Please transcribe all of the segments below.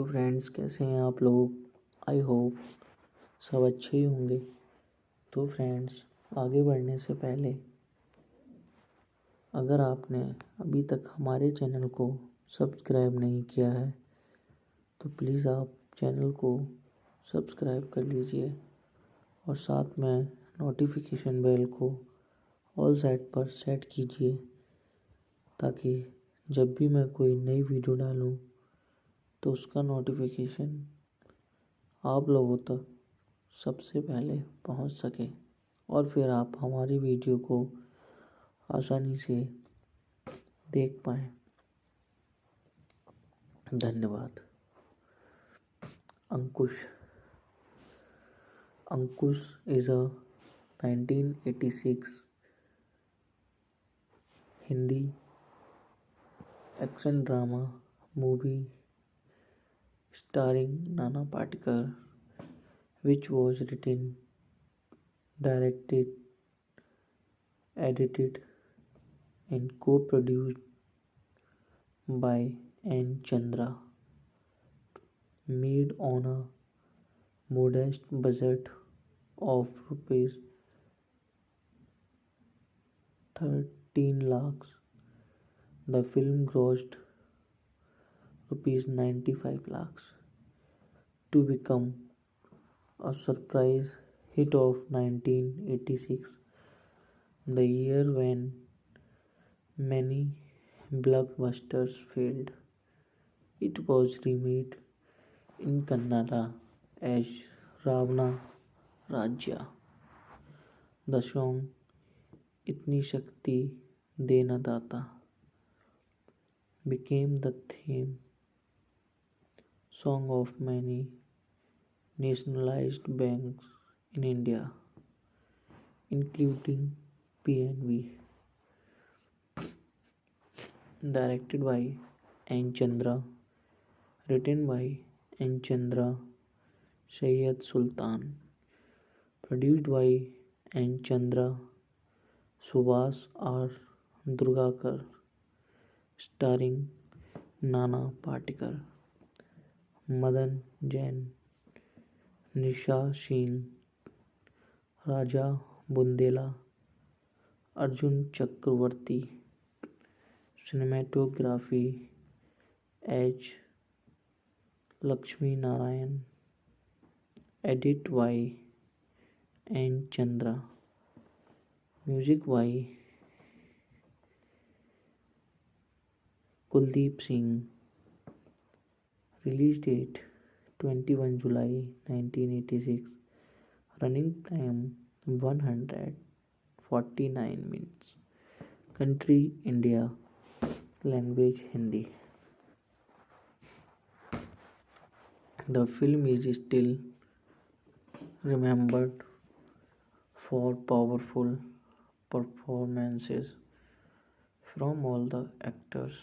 Friends, कैसे हैं आप लोग। आई होप सब अच्छे ही होंगे। तो फ्रेंड्स, आगे बढ़ने से पहले अगर आपने अभी तक हमारे चैनल को सब्सक्राइब नहीं किया है तो प्लीज़ आप चैनल को सब्सक्राइब कर लीजिए और साथ में नोटिफिकेशन बेल को ऑल साइड पर सेट कीजिए, ताकि जब भी मैं कोई नई वीडियो डालूं तो उसका नोटिफिकेशन आप लोगों तक सबसे पहले पहुंच सके और फिर आप हमारी वीडियो को आसानी से देख पाएँ। धन्यवाद। अंकुश is a 1986 Hindi action drama movie starring Nana Patekar, which was written, directed, edited, and co-produced by N. Chandra, made on a modest budget of rupees 13 lakhs. The film grossed rupees 95 lakhs to become a surprise hit of 1986, the year when many blockbusters failed. It was remade in Kannada as Ravana Rajya. The song "Itni Shakti De Na Data" became the theme song of many nationalized banks in India, including PNB. Directed by N. Chandra, written by N. Chandra, Syed Sultan, produced by N. Chandra, Subhas R. Durgakar, starring Nana Patekar, Madan Jain, Nisha Singh, Raja Bundela, Arjun Chakravarti. Cinematography H. Lakshmi Narayan. Edit by N. Chandra. Music by Kuldeep Singh. Release date 21 July 1986. Running time 149 minutes. Country India. Language Hindi. The film is still remembered for powerful performances from all the actors,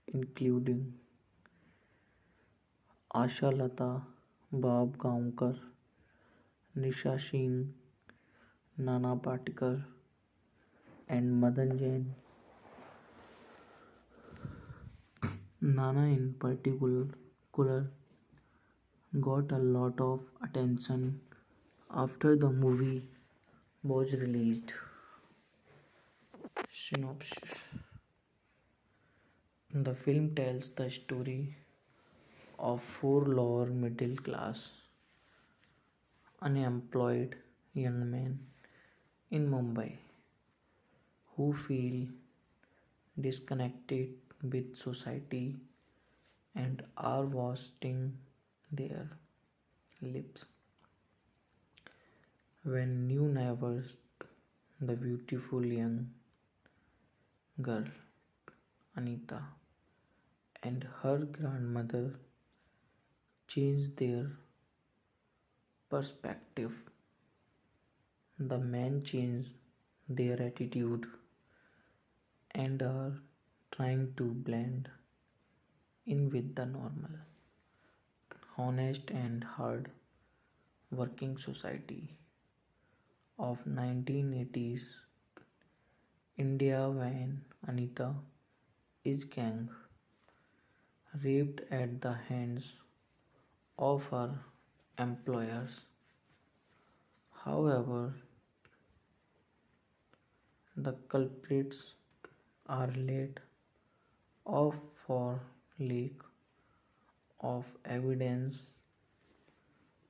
including Asha Lata, Bab Gaonkar, Nisha Singh, Nana Patekar, and Madan Jain. Nana in particular got a lot of attention after the movie was released. Synopsis. The film tells the story of four lower middle class, unemployed young men in Mumbai who feel disconnected with society and are wasting their lives when new neighbors, the beautiful young girl Anita and her grandmother, change their perspective. The men change their attitude and are trying to blend in with the normal, honest and hard working society of 1980s India, when Anita is gang raped at the hands of her employers. However, the culprits are laid off for lack of evidence,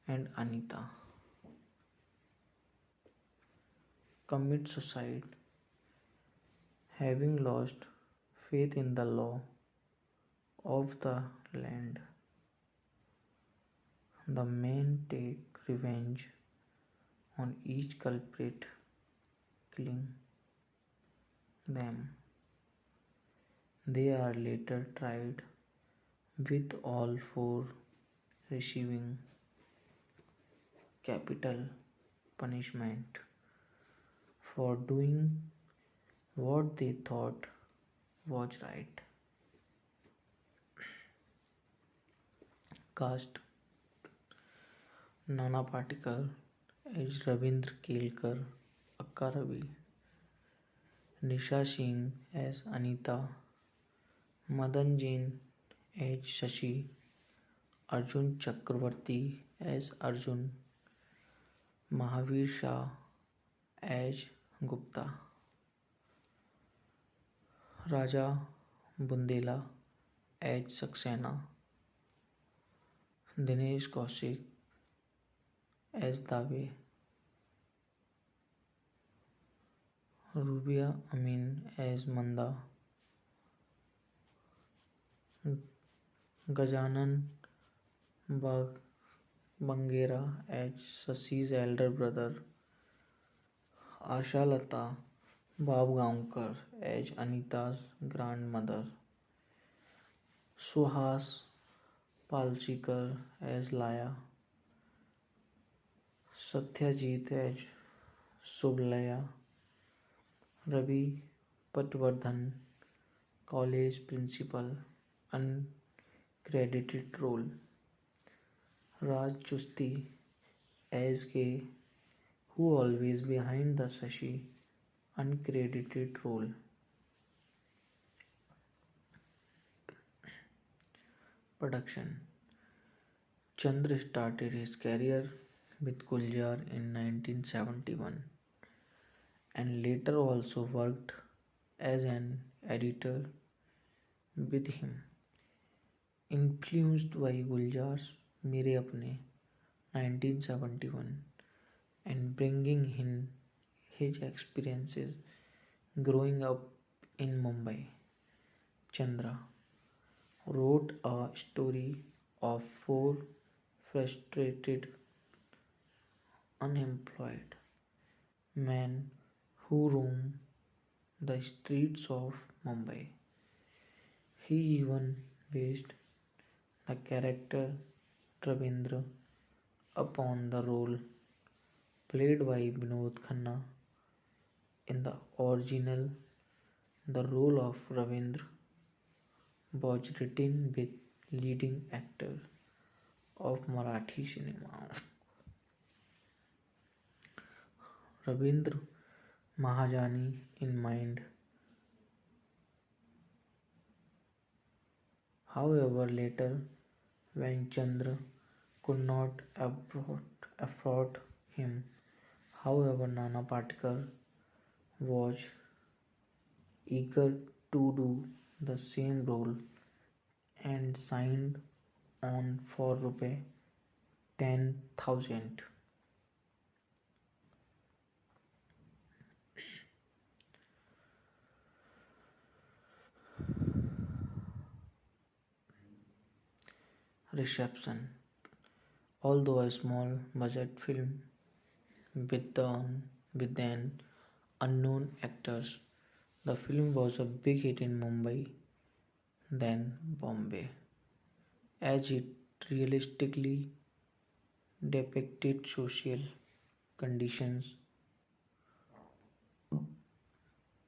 and Anita commits suicide, having lost faith in the law of the land. The men take revenge on each culprit, killing them. They are later tried, with all four receiving capital punishment for doing what they thought was right. Cast: Nana Patekar as Ravindra Kelkar, Akka Ravi; Nisha Singh as Anita; Madan Jain as Shashi; Arjun Chakravarti as Arjun; Mahavir Shah as Gupta; Raja Bundela as Saxena; Dinesh Kaushik as Dave; Rubia Amin as Manda; Gajanan Bangera as Sasi's elder brother; Asha Lata Babgaonkar as Anita's grandmother; Suhas Palsikar as Laya; Satyajit as Sublaya; Ravi Patwardhan, college principal, uncredited role; Raj Chusti as K, who always behind the Sashi, uncredited role. Production: Chandra started his career with Guljar in 1971 and later also worked as an editor with him. Influenced by Guljar's Mere Apne 1971 and bringing in his experiences growing up in Mumbai, Chandra wrote a story of four frustrated, unemployed men who roam the streets of Mumbai. He even based the character Ravindra upon the role played by Vinod Khanna in the original. The role of Ravindra was written with leading actor of Marathi cinema Ravindra Mahajani in mind. However, later, when Chandra could not afford him, however, Nana Patekar was eager to do the same role and signed on for Rs 10,000. Reception: although a small budget film with, with an unknown actors, the film was a big hit in Mumbai, then Bombay, as it realistically depicted social conditions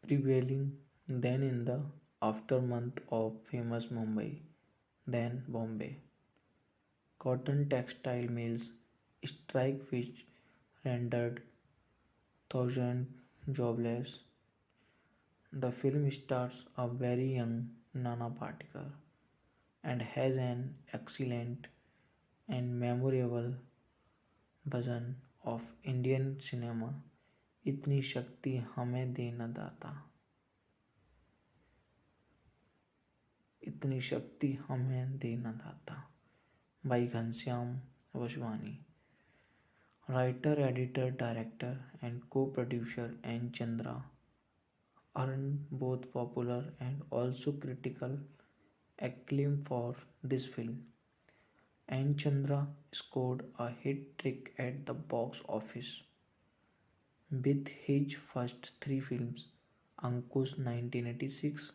prevailing then in the aftermath of famous Mumbai, then Bombay cotton textile mills strike which rendered thousands jobless. The film stars a very young Nana Patekar and has an excellent and memorable version of Indian cinema. इतनी शक्ति हमें देना दाता, इतनी शक्ति हमें देना दाता, by Ghanshyam Vaswani. Writer, editor, director, and co-producer N. Chandra earned both popular and also critical acclaim for this film. N. Chandra scored a hit trick at the box office with his first three films, Ankush 1986,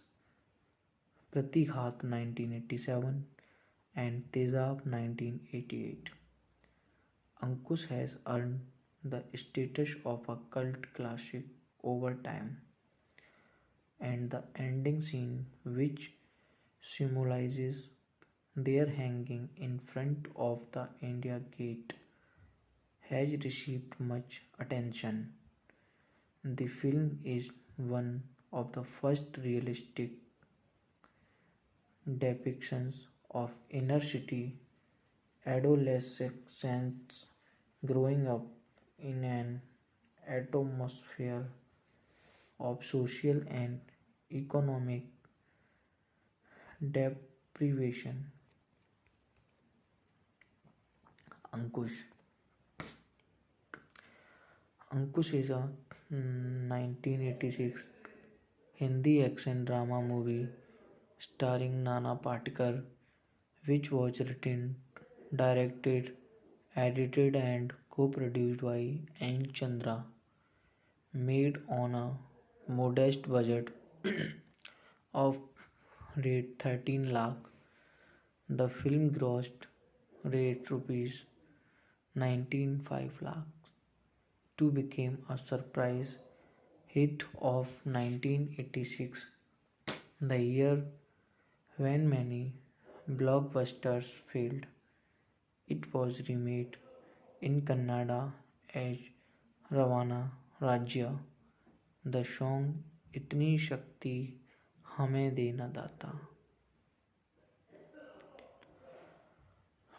Pratighat 1987, and Tezab 1988. Ankush has earned the status of a cult classic over time, and the ending scene, which symbolizes their hanging in front of the India Gate, has received much attention. The film is one of the first realistic depictions of inner city adolescents growing up in an atmosphere of social and economic deprivation. Ankush. Ankush is a 1986 Hindi action drama movie starring Nana Patekar, which was written, directed, edited, and co-produced by N. Chandra, made on a modest budget of rate 13 lakh. The film grossed rate rupees 19.5 lakh to become a surprise hit of 1986, the year when many blockbusters failed. It was remade in Kannada as Ravana Rajya. The song Itni Shakti Hame Dena Data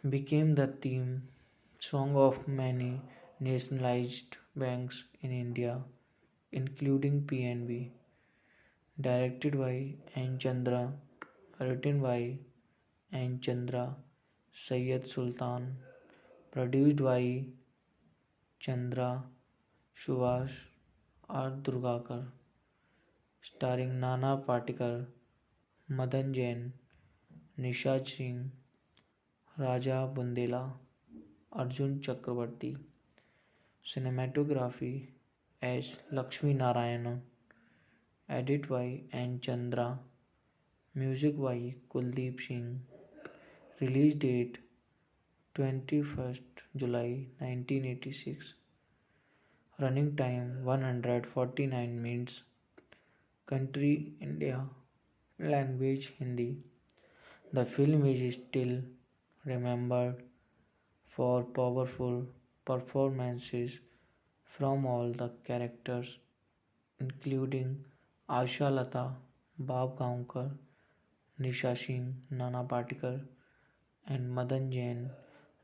became the theme song of many nationalized banks in India, including PNB. Directed by N. Chandra, written by N. Chandra, Syed Sultan, produced by Chandra, Subhash R. Durgakar, starring Nana Patekar, Madan Jain, Nisha Singh, Raja Bundela, Arjun Chakravarti. Cinematography as Lakshmi Narayanan, edit by N. Chandra, music by Kuldeep Singh, release date 21st July 1986, running time 149 minutes, country India, language Hindi. The film is still remembered for powerful performances from all the characters, including Asha Lata, Bab Gaonkar, Nisha Singh, Nana Patekar, and Madan Jain.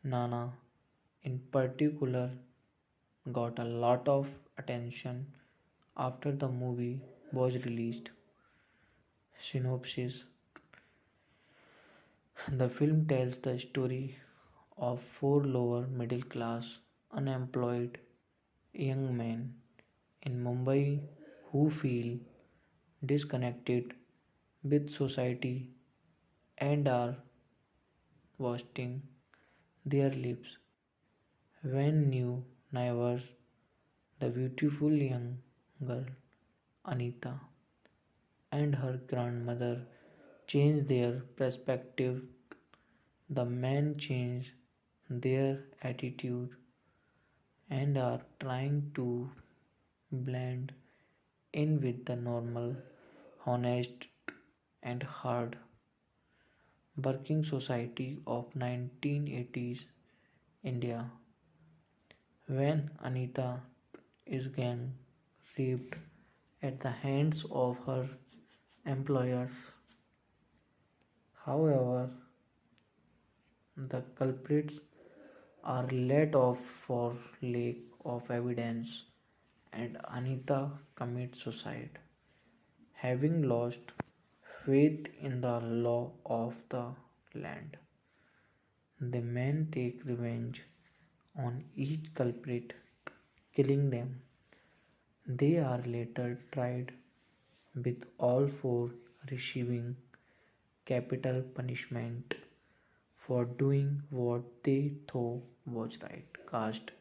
Nana, in particular, got a lot of attention after the movie was released. Synopsis: the film tells the story of four lower middle class unemployed young men in Mumbai who feel disconnected with society and are wasting their lives when new neighbors, the beautiful young girl Anita and her grandmother, change their perspective. The men change their attitude and are trying to blend in with the normal, honest, and hard working society of 1980s India. When Anita is gang raped at the hands of her employers. However, the culprits are let off for lack of evidence, and Anita commits suicide, having lost faith in the law of the land. The men take revenge on each culprit, killing them. They are later tried, with all four receiving capital punishment for doing what they thought was right. Cast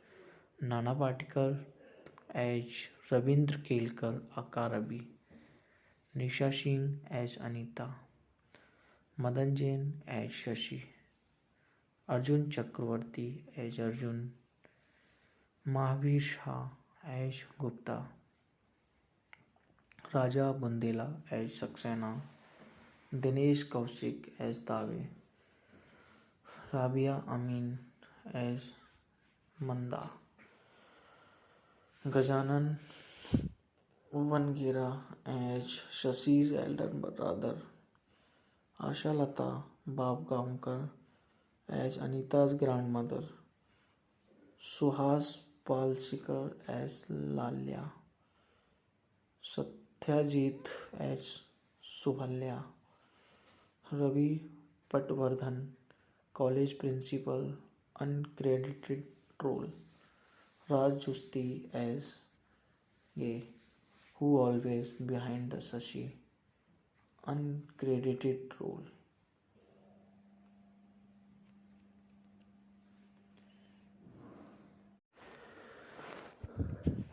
Nana Patekar as Ravindra Kelkar aka Ravi, Nisha Singh as Anita, Madan Jain as Shashi, Arjun Chakravarti as Arjun, Mahavir Shah as Gupta, Raja Bundela as Saxena, Dinesh Kaushik as Dave, Rabia Amin as Manda, Gajanan Vangira as Shashi's elder brother, Asha Lata Babgaonkar as Anita's grandmother, Suhas Palsikar as Lalya, Satyajit as Suhalya, Ravi Patvardhan, college principal, uncredited role, Raj Justi as Gay, who always behind the Sashi, uncredited role.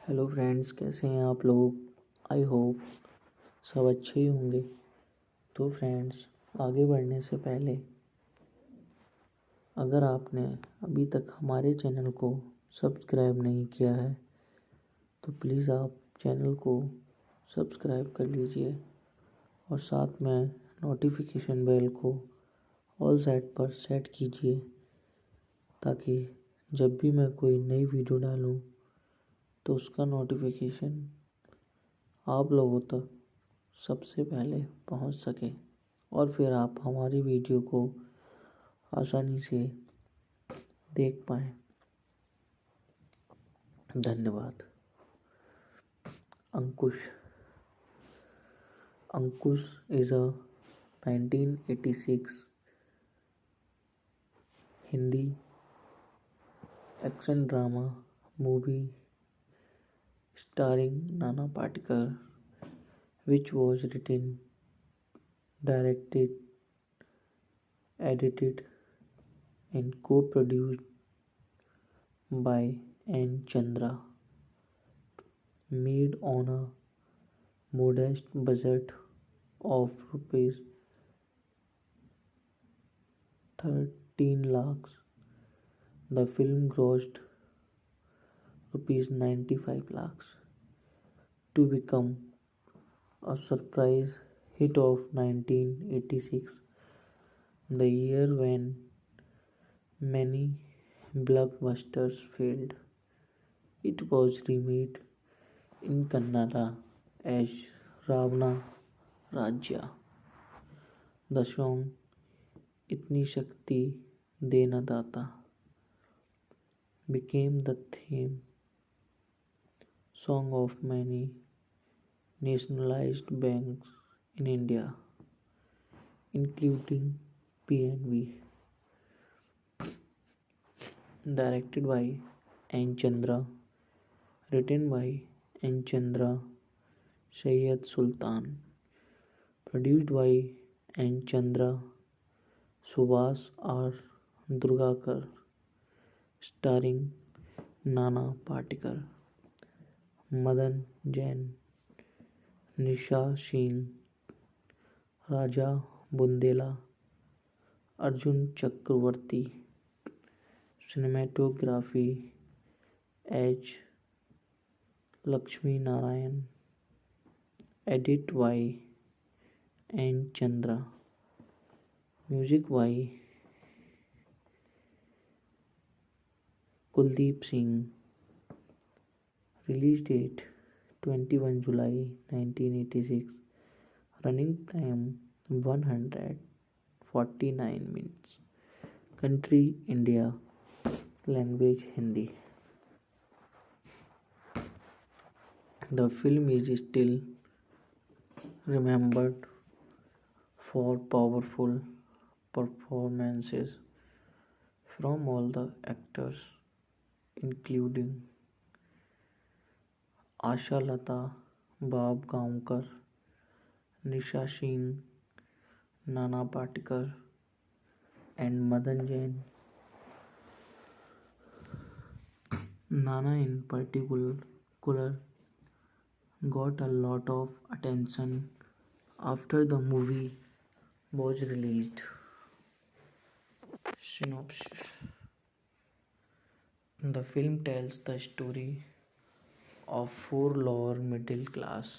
Hello friends, कैसे हैं आप लोग? I hope सब अच्छे ही होंगे। तो friends, आगे बढ़ने से पहले अगर आपने अभी तक हमारे चैनल को सब्सक्राइब नहीं किया है तो प्लीज़ आप चैनल को सब्सक्राइब कर लीजिए और साथ में नोटिफिकेशन बेल को ऑल साइड पर सेट कीजिए, ताकि जब भी मैं कोई नई वीडियो डालूं तो उसका नोटिफिकेशन आप लोगों तक सबसे पहले पहुंच सके और फिर आप हमारी वीडियो को आसानी से देख पाएँ। धन्यवाद। Ankush is a 1986 Hindi action drama movie starring Nana Patekar, which was written, directed, edited, and co-produced by N. Chandra, made on a modest budget of rupees 13 lakhs. The film grossed rupees 95 lakhs to become a surprise hit of 1986, the year when many blockbusters failed. It was remade in Kannada as Ravana Rajya. The song Itni Shakti Dena Data became the theme song of many nationalized banks in India, including PNB. Directed by N. Chandra, written by N. Chandra, Syed Sultan, produced by N. Chandra, Subhas R. Durgakar, starring Nana Patekar, Madan Jain, Nisha Singh, Raja Bundela, Arjun Chakravarti. Cinematography H. Lakshmi Narayan. Edit by N. Chandra. Music by Kuldeep Singh. Release date 21 July 1986. Running time 149 minutes. Country India. Language Hindi. The film is still remembered for powerful performances from all the actors, including Asha Lata, Bob Gaonkar, Nisha Singh, Nana Patekar, and Madan Jain. Nana, in particular, got a lot of attention after the movie was released. Synopsis. The film tells the story of four lower middle class,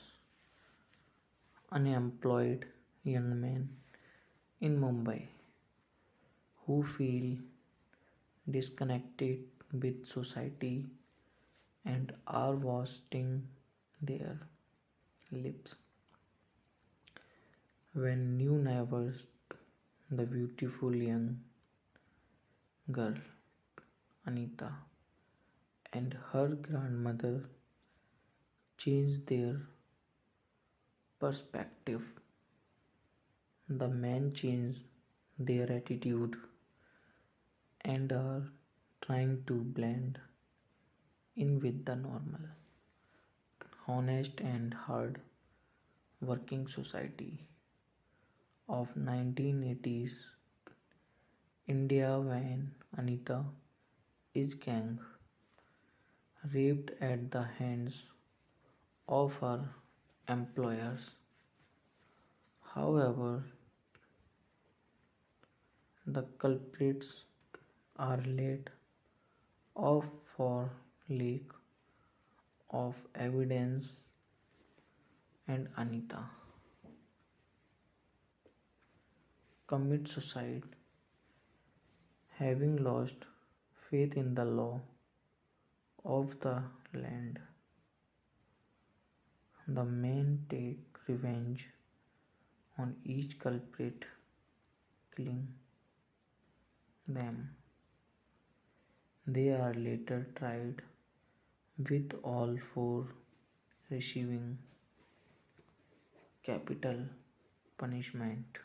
unemployed young men in Mumbai who feel disconnected with society and are wasting their lives. When new neighbors, the beautiful young girl Anita and her grandmother change their perspective, the men change their attitude and are trying to blend in with the normal, honest and hard working society of 1980s India when Anita is gang raped at the hands of her employers. However, the culprits are laid off for lack of evidence and Anita commits suicide, having lost faith in the law of the land. The men take revenge on each culprit, killing them. They are later tried, with all four receiving capital punishment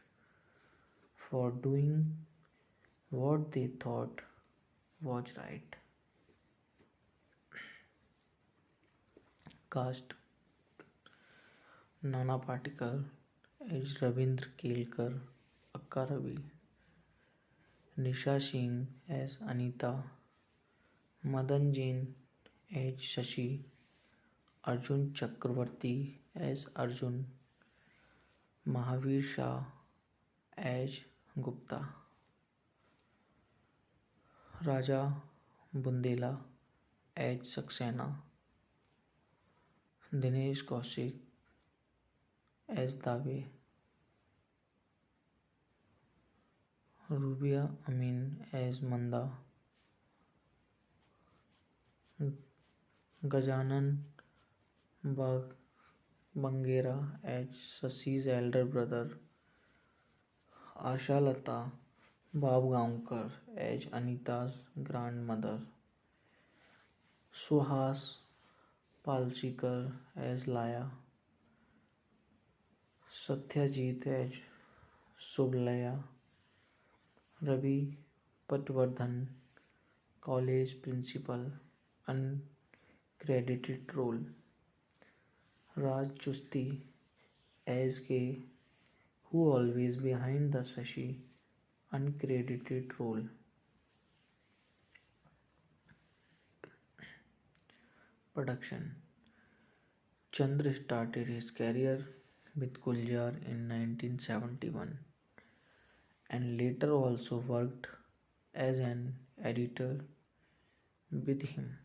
for doing what they thought was right. Cast: Nana Patekar as Ravindra Kelkar, Akka Ravi; Nisha Singh as Anita; Madan Jain as Shashi; Arjun Chakravarti as Arjun; Mahavir Shah as Gupta; Raja Bundela as Saxena; Dinesh Kaushik as Dave; Rubia Amin as Manda; Gajanan Bangera as Sasi's elder brother; Asha Lata Babgaonkar as Anita's grandmother; Suhas Palsikar as Laya; Satyajit as Sublaya; Ravi Patwardhan, college principal, uncredited role; Raj Chusti as K, who always behind the Sashi, uncredited role. Production. Chandra started his career with Guljar in 1971 and later also worked as an editor with him.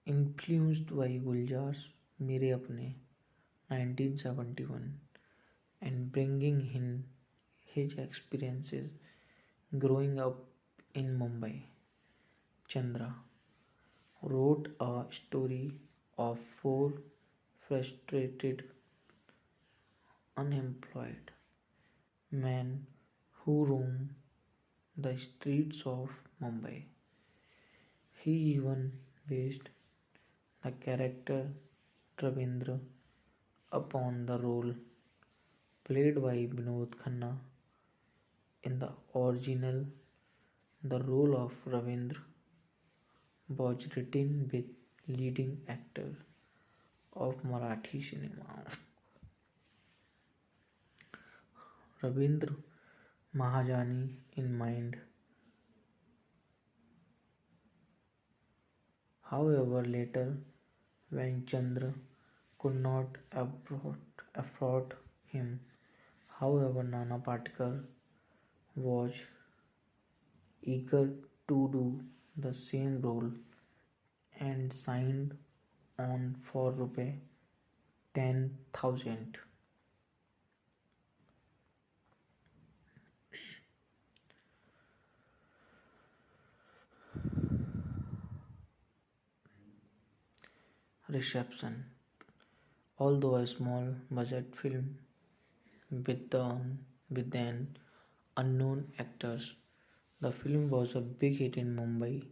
Influenced by Guljar's Mere Apne 1971 and bringing in his experiences growing up in Mumbai, Chandra wrote a story of four frustrated, unemployed men who roam the streets of Mumbai He even based the character Ravindra upon the role played by Vinod Khanna in the original. The role of Ravindra was written with leading actor of Marathi cinema Ravindra Mahajani in mind. However, later when Chandra could not afford him, however, Nana Patekar was eager to do the same role and signed on for Rs 10,000. Reception. Although a small budget film with, the, with an unknown actors, the film was a big hit in Mumbai,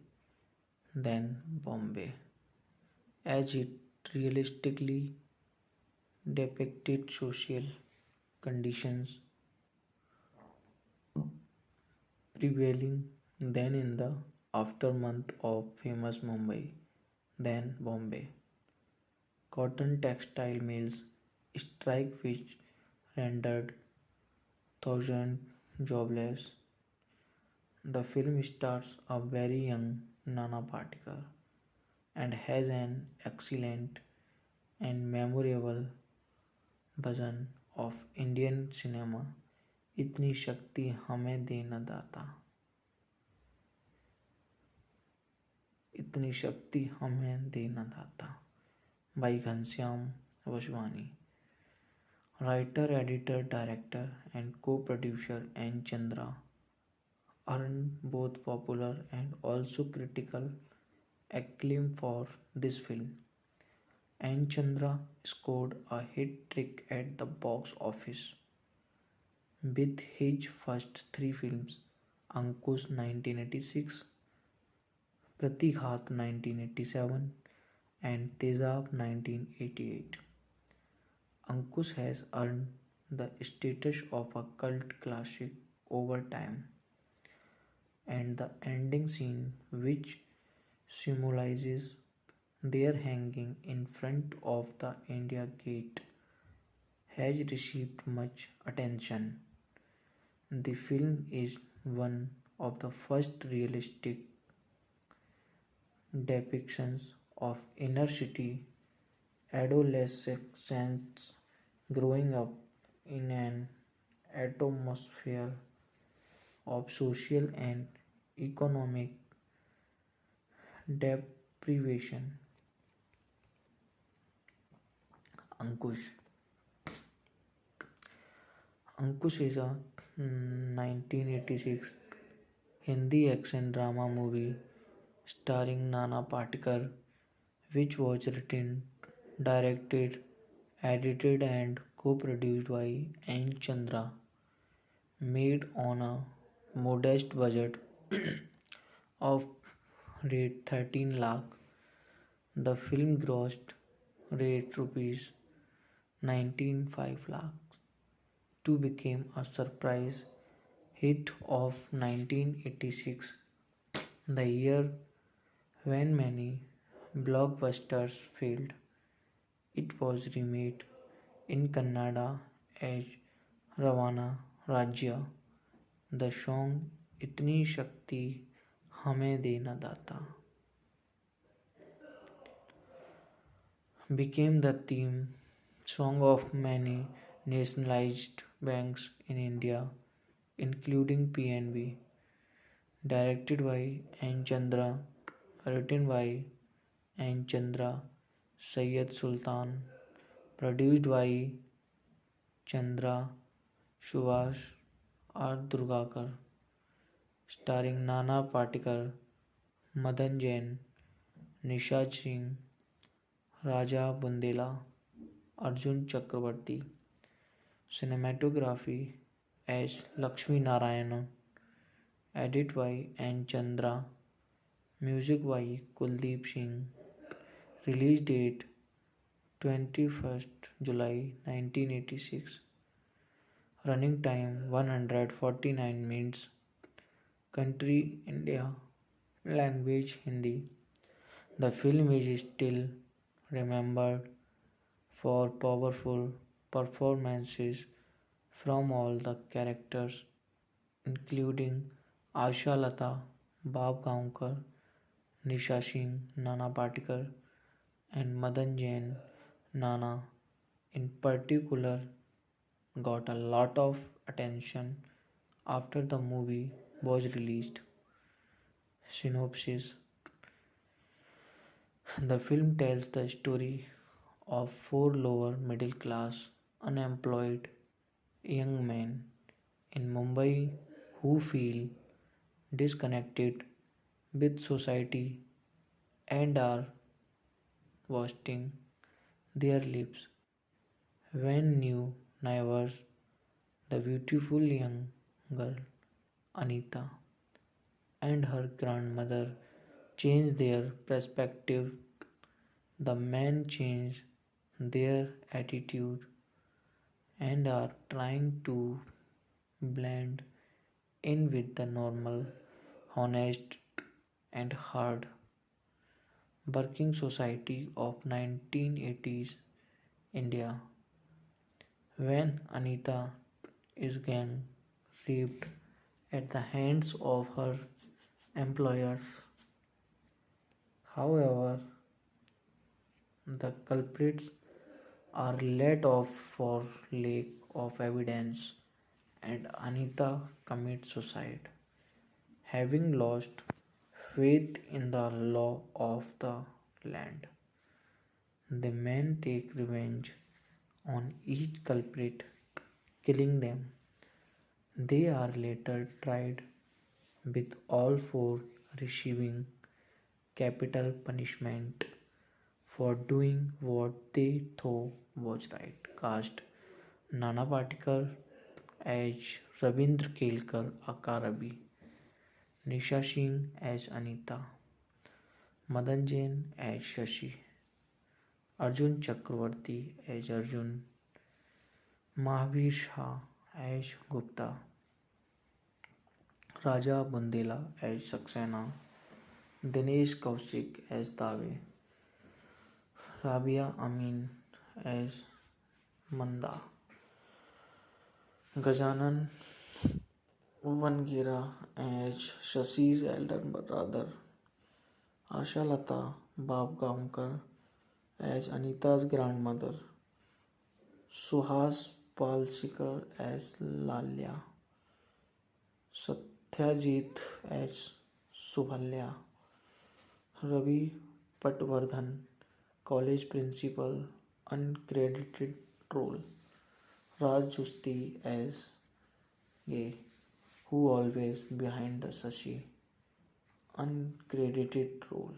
then Bombay, as it realistically depicted social conditions prevailing then in the aftermath of famous Mumbai, then Bombay. Cotton textile mills strike which rendered thousands jobless. The film stars a very young Nana Patekar and has an excellent and memorable version of Indian cinema इतनी शक्ति हमें दे न दाता इतनी शक्ति हमें दे न दाता by Ghanshyam Vaswani. Writer, editor, director, and co-producer N. Chandra earned both popular and also critical acclaim for this film. N. Chandra scored a hit trick at the box office with his first three films Ankush 1986, Pratighat 1987, and Tezab 1988. Ankush has earned the status of a cult classic over time, and the ending scene, which symbolizes their hanging in front of the India Gate, has received much attention. The film is one of the first realistic depictions of inner city adolescents growing up in an atmosphere of social and economic deprivation. Ankush. Ankush is a 1986 Hindi action drama movie starring Nana Patekar, which was written, directed, edited, and co-produced by N. Chandra, made on a modest budget of rate 13 lakh. The film grossed rate rupees 19.5 lakh to become a surprise hit of 1986, the year when many blockbusters failed. It was remade in Kannada as Ravana Rajya. The song Itni Shakti Hame De Na Data became the theme song of many nationalized banks in India, including PNB. Directed by N. Chandra, written by N. Chandra, Syed Sultan, produced by Chandra, Subhash R. Durgakar, starring Nana Patekar, Madan Jain, Nisha Singh, Raja Bundela, Arjun Chakravarti. Cinematography as Lakshmi Narayana, edit by N. Chandra, Music by Kuldeep Singh. Release date 21st July 1986. Running time 149 minutes. Country India. Language Hindi. The film is still remembered for powerful performances from all the characters, including Asha Lata, Bab Gaonkar, Nisha Singh, Nana Patekar, and Madan Jain. Nana, in particular, got a lot of attention after the movie was released. Synopsis. The film tells the story of four lower middle class unemployed young men in Mumbai who feel disconnected with society and are wasting their lives when new neighbors, the beautiful young girl Anita and her grandmother, change their perspective. The men change their attitude and are trying to blend in with the normal, honest, and hard working society of 1980s India. When Anita is gang raped at the hands of her employers. However, the culprits are let off for lack of evidence and Anita commits suicide, having lost faith in the law of the land. The men take revenge on each culprit, killing them. They are later tried, with all four receiving capital punishment for doing what they thought was right. Cast Nana Patekar as Ravindra Kelkar aka Ravi, Nisha Singh as Anita, Madan Jain as Shashi, Arjun Chakravarti as Arjun, Mahavir Shah as Gupta, Raja Bundela as Saxena, Dinesh Kaushik as Dave, Rabia Amin as Manda, Gajanan Vangira as Shashi's elder brother, Asha Lata Bab Gaonkar as Anita's grandmother, Suhas Palsikar as Lalya, Satyajit as Subhalya, Ravi Patvardhan, college principal, uncredited role, Raj Justi as Gay, who always behind the Sashi, uncredited role.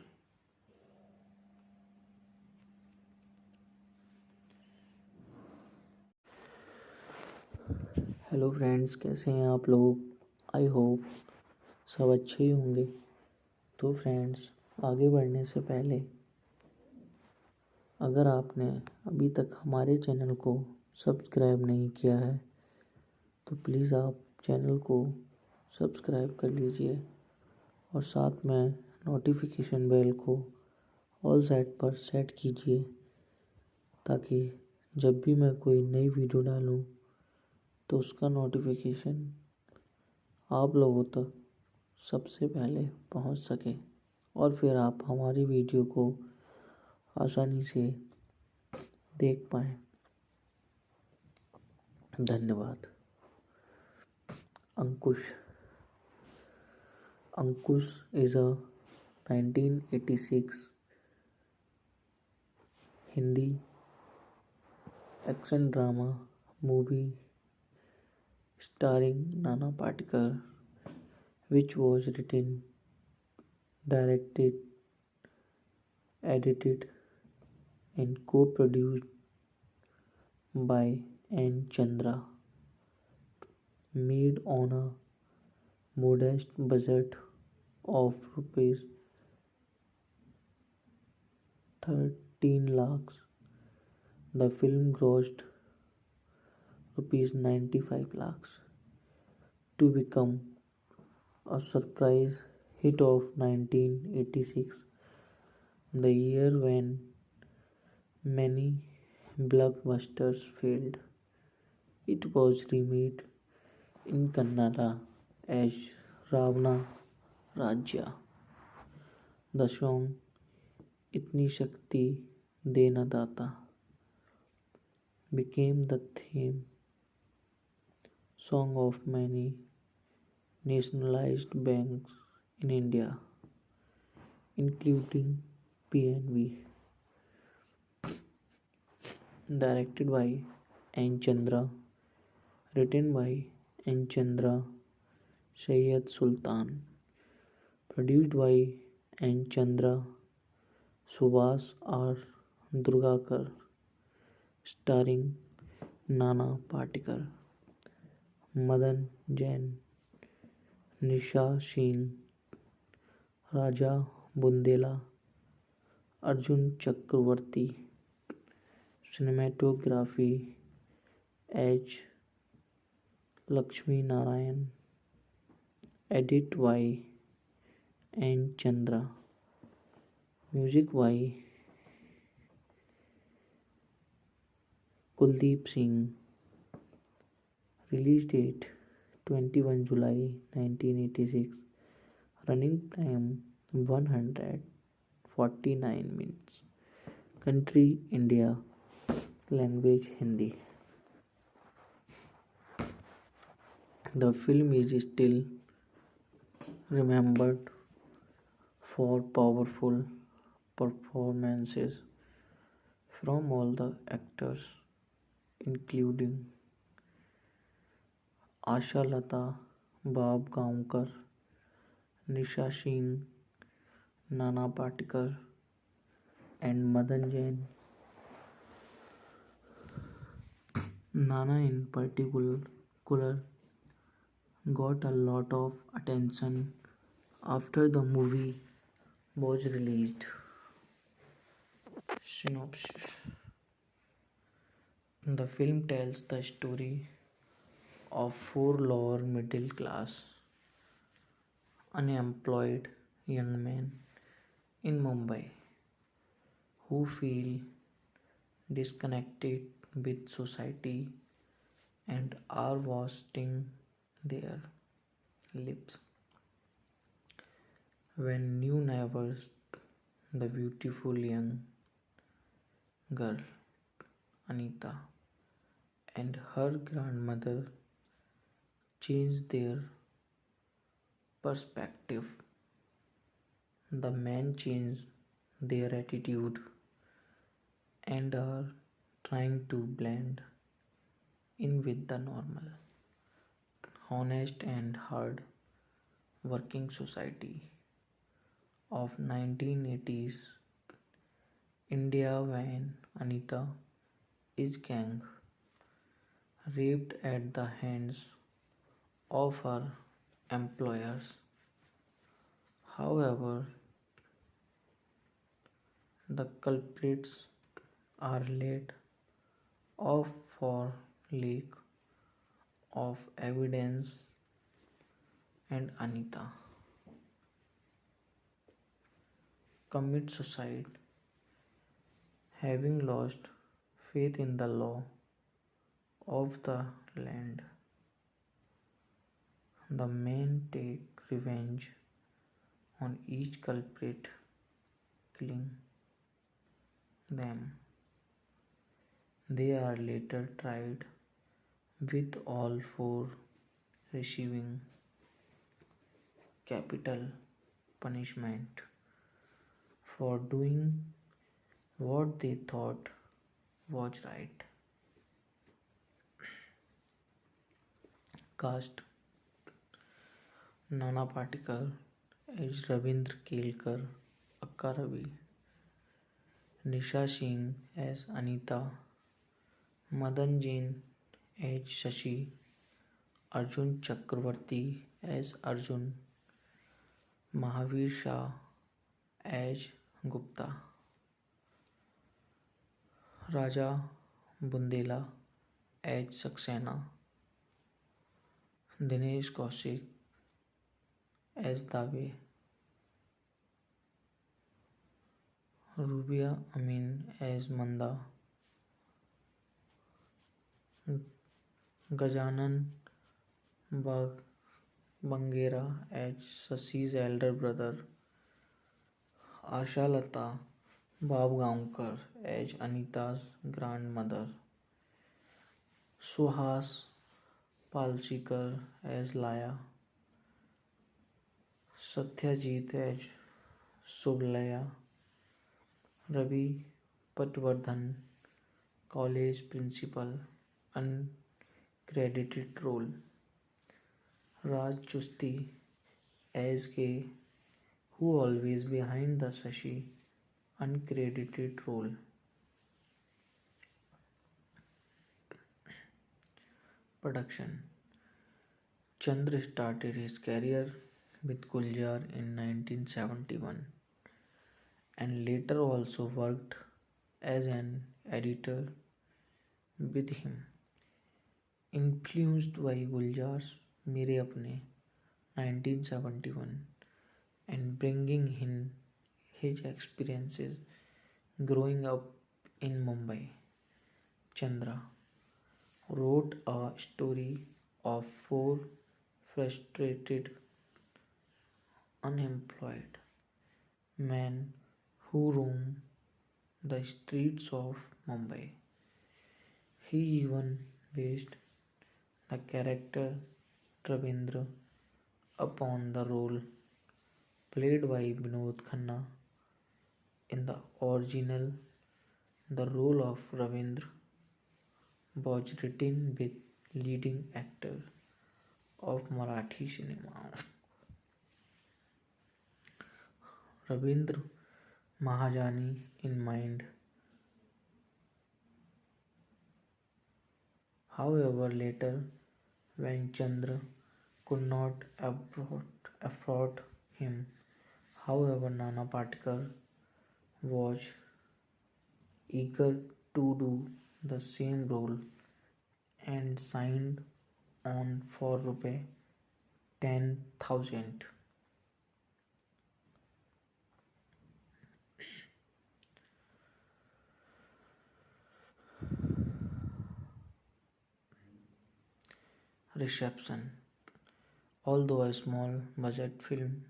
Hello friends, कैसे हैं आप लोग? I hope सब अच्छे ही होंगे। तो friends, आगे बढ़ने से पहले अगर आपने अभी तक हमारे चैनल को सब्सक्राइब नहीं किया है तो प्लीज़ आप चैनल को सब्सक्राइब कर लीजिए और साथ में नोटिफिकेशन बेल को ऑल साइड पर सेट कीजिए ताकि जब भी मैं कोई नई वीडियो डालूं तो उसका नोटिफिकेशन आप लोगों तक सबसे पहले पहुंच सके और फिर आप हमारी वीडियो को आसानी से देख पाएँ। धन्यवाद। अंकुश is a 1986 Hindi action drama movie starring Nana Patekar, which was written, directed, edited, and co-produced by N. Chandra, made on a modest budget of rupees 13 lakhs. The film grossed rupees 95 lakhs to become a surprise hit of 1986, the year when many blockbusters failed. It was remade in Kannada as Ravana Rajya. The song Itni Shakti Dena Data became the theme song of many nationalized banks in India, including PNB. Directed by N. Chandra, written by N. Chandra, Syed Sultan, produced by N. Chandra, Subhas R. Durgakar, starring Nana Patekar, Madan Jain, Nisha Singh, Raja Bundela, Arjun Chakravarti. Cinematography H. Lakshmi Narayan. Edit by N. Chandra. Music by Kuldeep Singh. Release date 21 July 1986. Running time 149 minutes. Country India. Language Hindi. The film is still remembered for powerful performances from all the actors, including Asha Lata, Bob Gaonkar, Nisha Singh, Nana Patekar, and Madan Jain. Nana in particular got a lot of attention after the movie was released. Synopsis. The film tells the story of four lower middle class unemployed young men in Mumbai who feel disconnected with society and are wasting their lives when new neighbors, the beautiful young girl Anita and her grandmother, change their perspective. The men change their attitude and are trying to blend in with the normal, honest and hard working society of 1980s India when Anita is gang raped at the hands of her employers. However, the culprits are laid off for lack of evidence and Anita commits suicide, having lost faith in the law of the land. The men take revenge on each culprit, killing them. They are later tried, with all four receiving capital punishment for doing what they thought was right. Cast: Nana Patekar as Ravindra Kelkar, Akka Ravi; Nisha Singh as Anita; Madan Jain as Shashi; Arjun Chakravarti as Arjun; Mahavir Shah as Gupta. Raja Bundela as Saxena, Dinesh Kaushik as Dave, Rubiya Amin as Manda, Gajanan Bangera as Shashi's elder brother, Ashalata Babgaonkar as Anita's grandmother, Suhas Palshikar as Lalya, Satyajit as Shubhalya, Ravi Patwardhan college principal uncredited role, Raj Chusti as K who always behind the Shashi uncredited role. Production. Chandra started his career with Guljar in 1971 and later also worked as an editor with him. Influenced by Guljar's Mere Apne 1971 and bringing in his experiences growing up in Mumbai, Chandra wrote a story of four frustrated, unemployed men who roam the streets of Mumbai. He even based the character Ravindra upon the role played by Vinod Khanna. In the original, the role of Ravindra was written with leading actor of Marathi cinema Ravindra Mahajani in mind. However, later, when Chandra could not afford him, however, Nana Patekar was eager to do the same role and signed on for Rs 10,000. Reception. Although a small budget film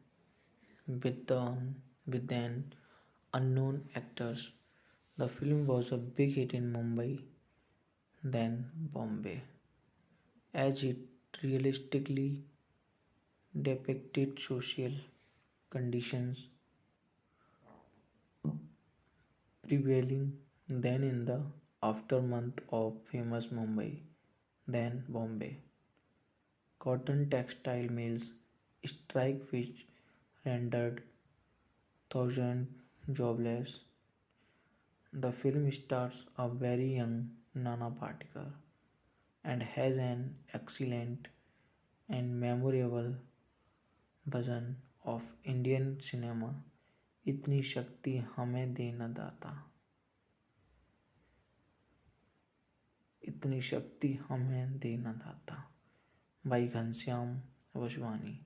with an unknown actors, the film was a big hit in Mumbai, then Bombay, as it realistically depicted social conditions prevailing then in the aftermath of famous Mumbai, then Bombay. Cotton textile mills strike which rendered thousands jobless. The film stars a very young Nana Patekar and has an excellent and memorable version of Indian cinema इतनी शक्ति हमें दे न दाता, इतनी शक्ति हमें दे न दाता by Ghanshyam Vaswani.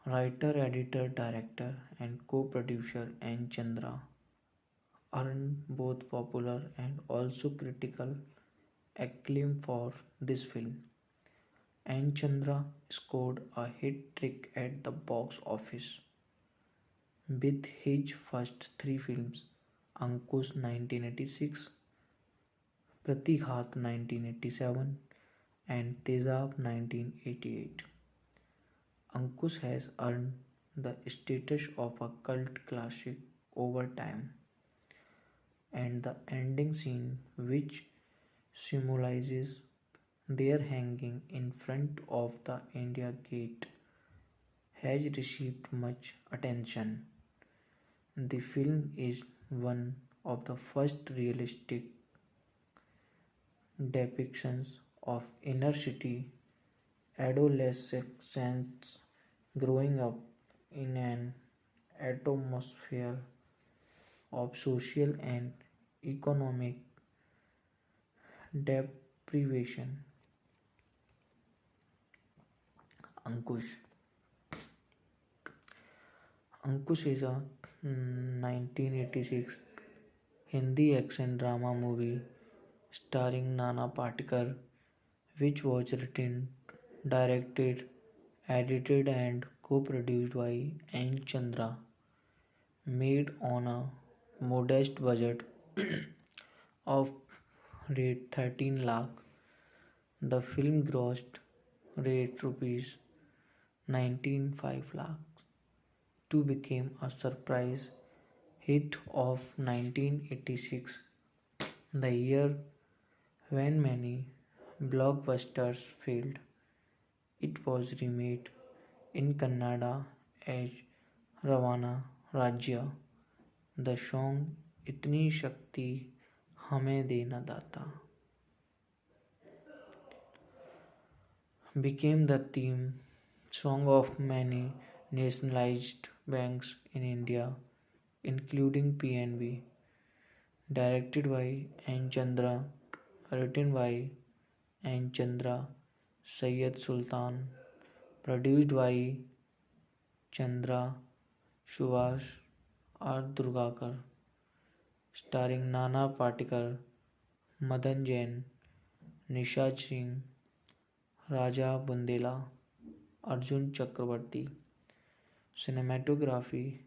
Writer, editor, director and co-producer N. Chandra earned both popular and also critical acclaim for this film. N. Chandra scored a hit trick at the box office with his first three films, Ankush 1986, Pratighat 1987 and Tezab 1988. Ankush has earned the status of a cult classic over time, and the ending scene, which symbolizes their hanging in front of the India Gate, has received much attention. The film is one of the first realistic depictions of inner city adolescents growing up in an atmosphere of social and economic deprivation. Ankush. Ankush is a 1986 Hindi action drama movie starring Nana Patekar, which was written, directed, edited, and co-produced by N. Chandra. Made on a modest budget of rate 13 lakh, the film grossed rate rupees 19.5 lakh to become a surprise hit of 1986, the year when many blockbusters failed. It was remade in Kannada as Ravana Rajya. The song "इतनी शक्ति हमें दे न दाता" became the theme song of many nationalized banks in India, including PNB. Directed by N. Chandra, written by N. Chandra, Syed Sultan, produced by Chandra, Subhash R. Durgakar, starring Nana Patekar, Madan Jain, Nisha Singh, Raja Bundela, Arjun Chakravarti. Cinematography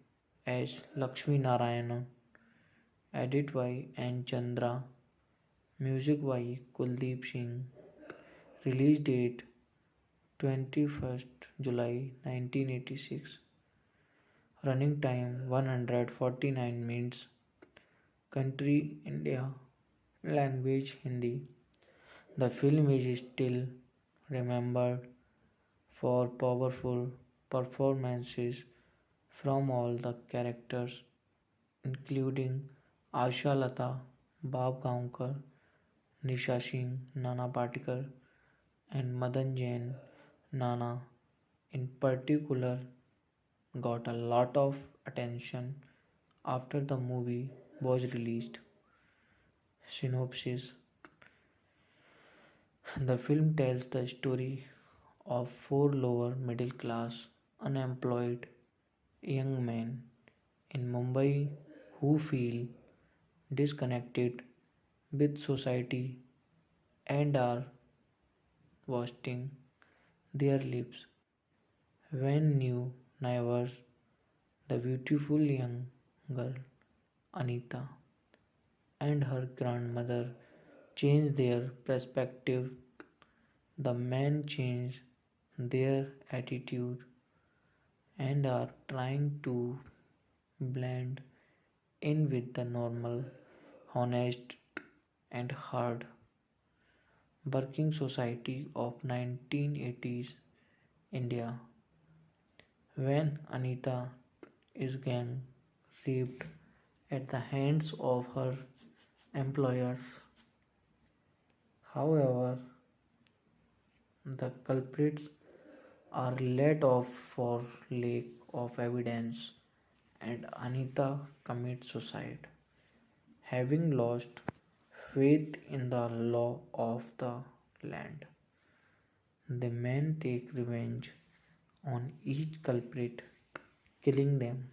as Lakshmi Narayanan, edit by N. Chandra, music by Kuldeep Singh, release date 21st July 1986, running time 149 minutes, country India, language Hindi. The film is still remembered for powerful performances from all the characters, including Asha Lata, Bab Gaonkar, Nisha Singh, Nana Patekar, and Madan Jain. Nana, in particular, got a lot of attention after the movie was released. Synopsis: the film tells the story of four lower middle class unemployed young men in Mumbai who feel disconnected with society and are wasting their lives when new neighbors, the beautiful young girl Anita and her grandmother, change their perspective. The men change their attitude and are trying to blend in with the normal, honest, and hard working society of 1980s India. When Anita is gang raped at the hands of her employers. However, the culprits are let off for lack of evidence and Anita commits suicide, having lost faith in the law of the land. The men take revenge on each culprit, killing them.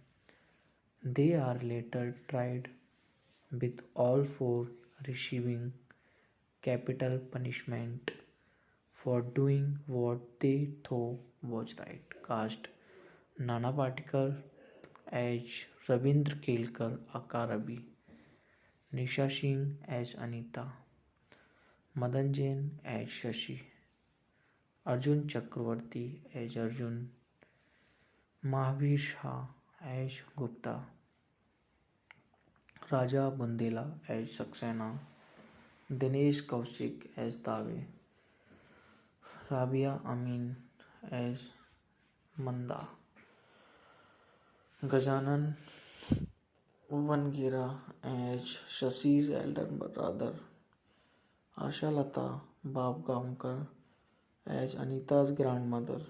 They are later tried, with all four receiving capital punishment for doing what they thought was right. Cast: Nana Patekar as Rabindra Kelkar aka Ravi, Nisha Singh as Anita, Madan Jain as Shashi, Arjun Chakravarti as Arjun, Mahavir Shah as Gupta, Raja Bundela as Saxena, Dinesh Kaushik as Dave, Rabia Amin as Manda, Gajanan Vangira as Shashi's elder brother, Asha Lata Babgaonkar as Anita's grandmother,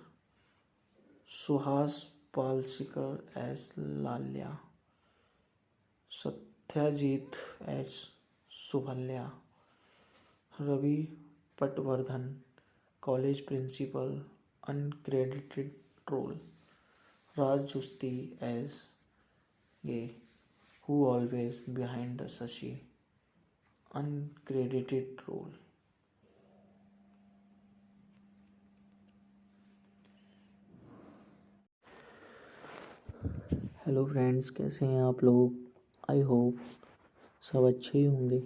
Suhas Palsikar as Lalya, Satyajit as Suhalya, Ravi Patwardhan, college principal, uncredited role, Raj Justi as Gay, who always behind the Sashi, uncredited role. Hello friends, कैसे हैं आप लोग? I hope सब अच्छे ही होंगे।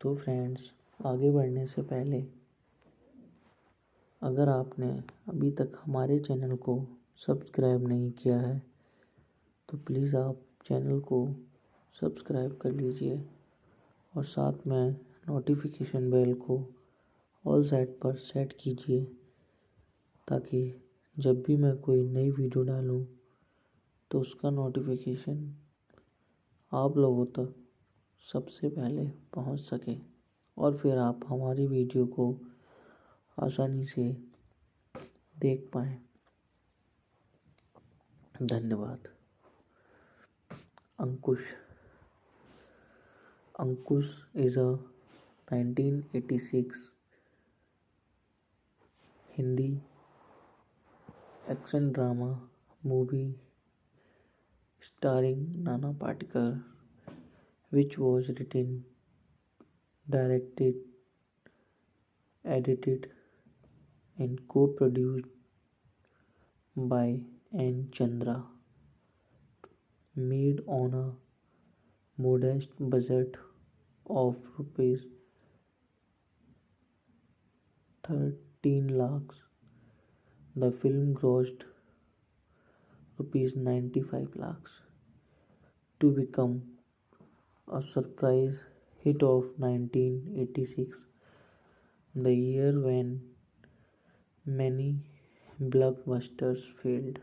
तो friends, आगे बढ़ने से पहले अगर आपने अभी तक हमारे चैनल को सब्सक्राइब नहीं किया है तो प्लीज़ आप चैनल को सब्सक्राइब कर लीजिए और साथ में नोटिफिकेशन बेल को ऑल साइड पर सेट कीजिए, ताकि जब भी मैं कोई नई वीडियो डालूं तो उसका नोटिफिकेशन आप लोगों तक सबसे पहले पहुंच सके और फिर आप हमारी वीडियो को आसानी से देख पाएँ। धन्यवाद। अंकुश is a 1986 Hindi action drama movie starring Nana Patekar, which was written, directed, edited and co-produced by N. Chandra, made on a modest budget of rupees 13 lakhs. The film grossed rupees 95 lakhs to become a surprise hit of 1986, the year when many blockbusters failed.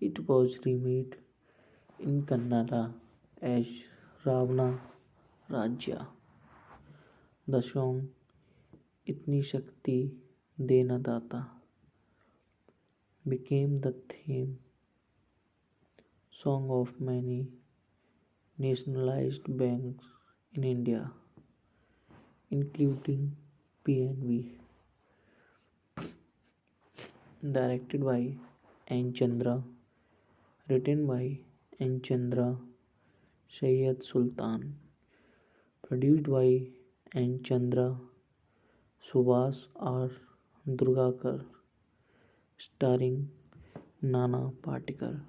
It was remade in Kannada as Ravana Rajya. The song Itni Shakti Dena Data became the theme song of many nationalized banks in India, including PNB. Directed by N. Chandra, written by N. Chandra, Syed Sultan, produced by N. Chandra, Subhas R. Durgakar, starring Nana Patekar,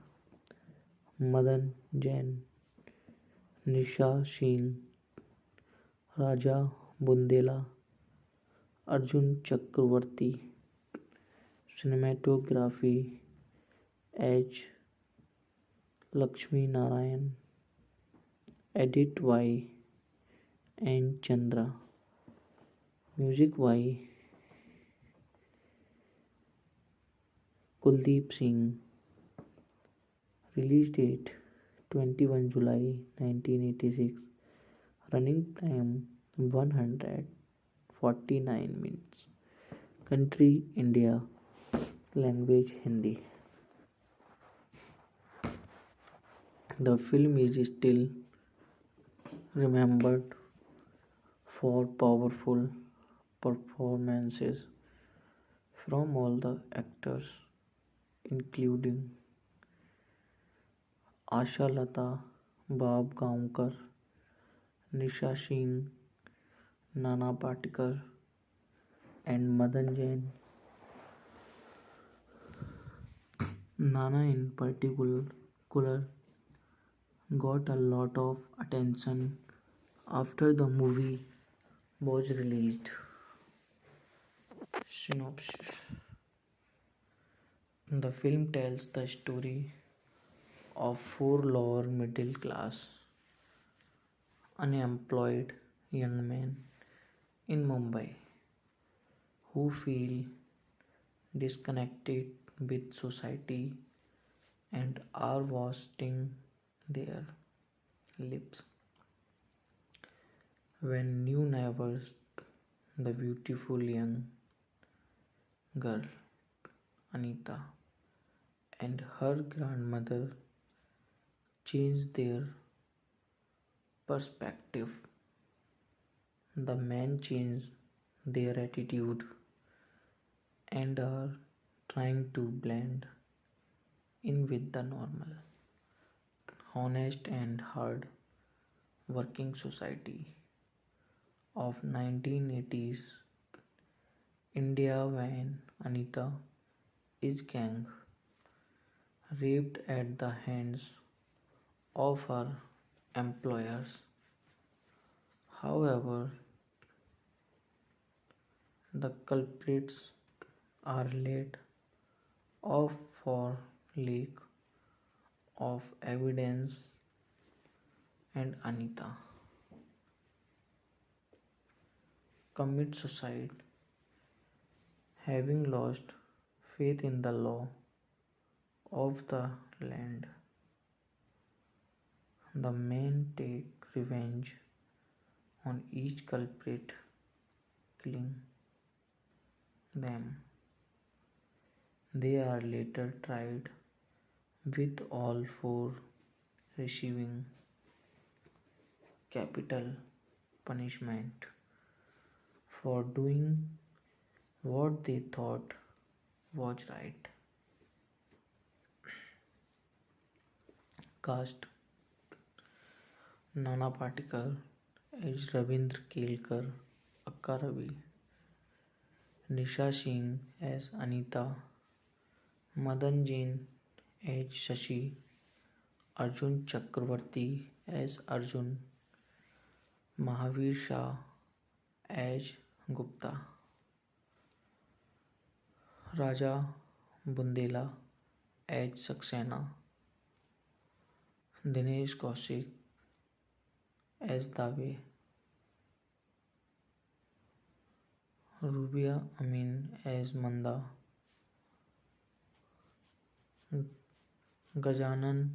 Madan Jain, Nisha Singh, Raja Bundela, Arjun Chakravarti. Cinematography H. Lakshmi Narayan. Edit by N. Chandra. Music by Kuldeep Singh. Release date 21 July 1986. Running time 149 minutes. Country India. Language Hindi. The film is still remembered for powerful performances from all the actors, including Asha Lata, Bab Gaonkar, Nisha Singh, Nana Patekar, and Madan Jain. Nana in particular got a lot of attention after the movie was released. Synopsis. The film tells the story of four lower middle class unemployed young men in Mumbai who feel disconnected with society and are wasting their lives when new neighbors, the beautiful young girl Anita and her grandmother, change their perspective The men change their attitude and are trying to blend in with the normal, honest and hard working society of 1980s India when Anita is gang raped at the hands of her employers. However, the culprits are laid off for lack of evidence and Anita commits suicide, having lost faith in the law of the land. The men take revenge on each culprit, killing them. They are later tried, with all four receiving capital punishment for doing what they thought was right. Cast: Nana Patekar as Ravindra Kelkar, Akka Ravi; Nisha Singh as Anita; Madan Jain as Shashi; Arjun Chakravarti as Arjun; Mahavir Shah as Gupta; Raja Bundela as Saxena; Dinesh Kaushik as Dave; Rubia Amin as Manda; Gajanan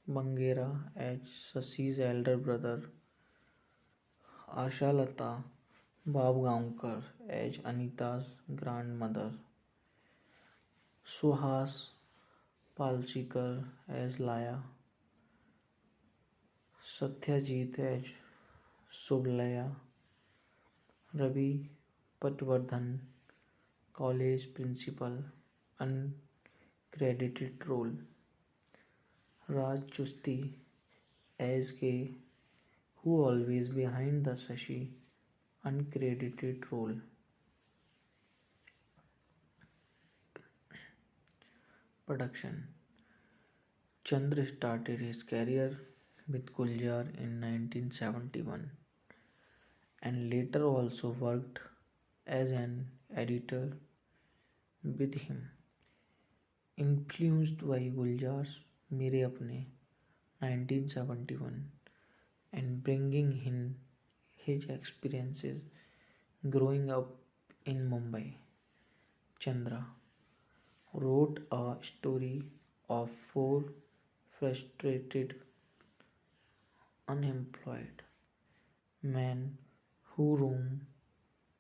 Bangera as Sasi's elder brother; Asha Lata Babgaonkar as Anita's grandmother; Suhas Palchikar as Laya; Satyajit as Sublaya; Ravi Patwardhan college principal uncredited role; Raj Chusti as K who always behind the Sashi uncredited role. Production: Chandra started his career with Guljar in 1971 and later also worked as an editor with him. Influenced by Guljar's Mere Apne 1971 and bringing in his experiences growing up in Mumbai, Chandra wrote a story of four frustrated, unemployed men who roam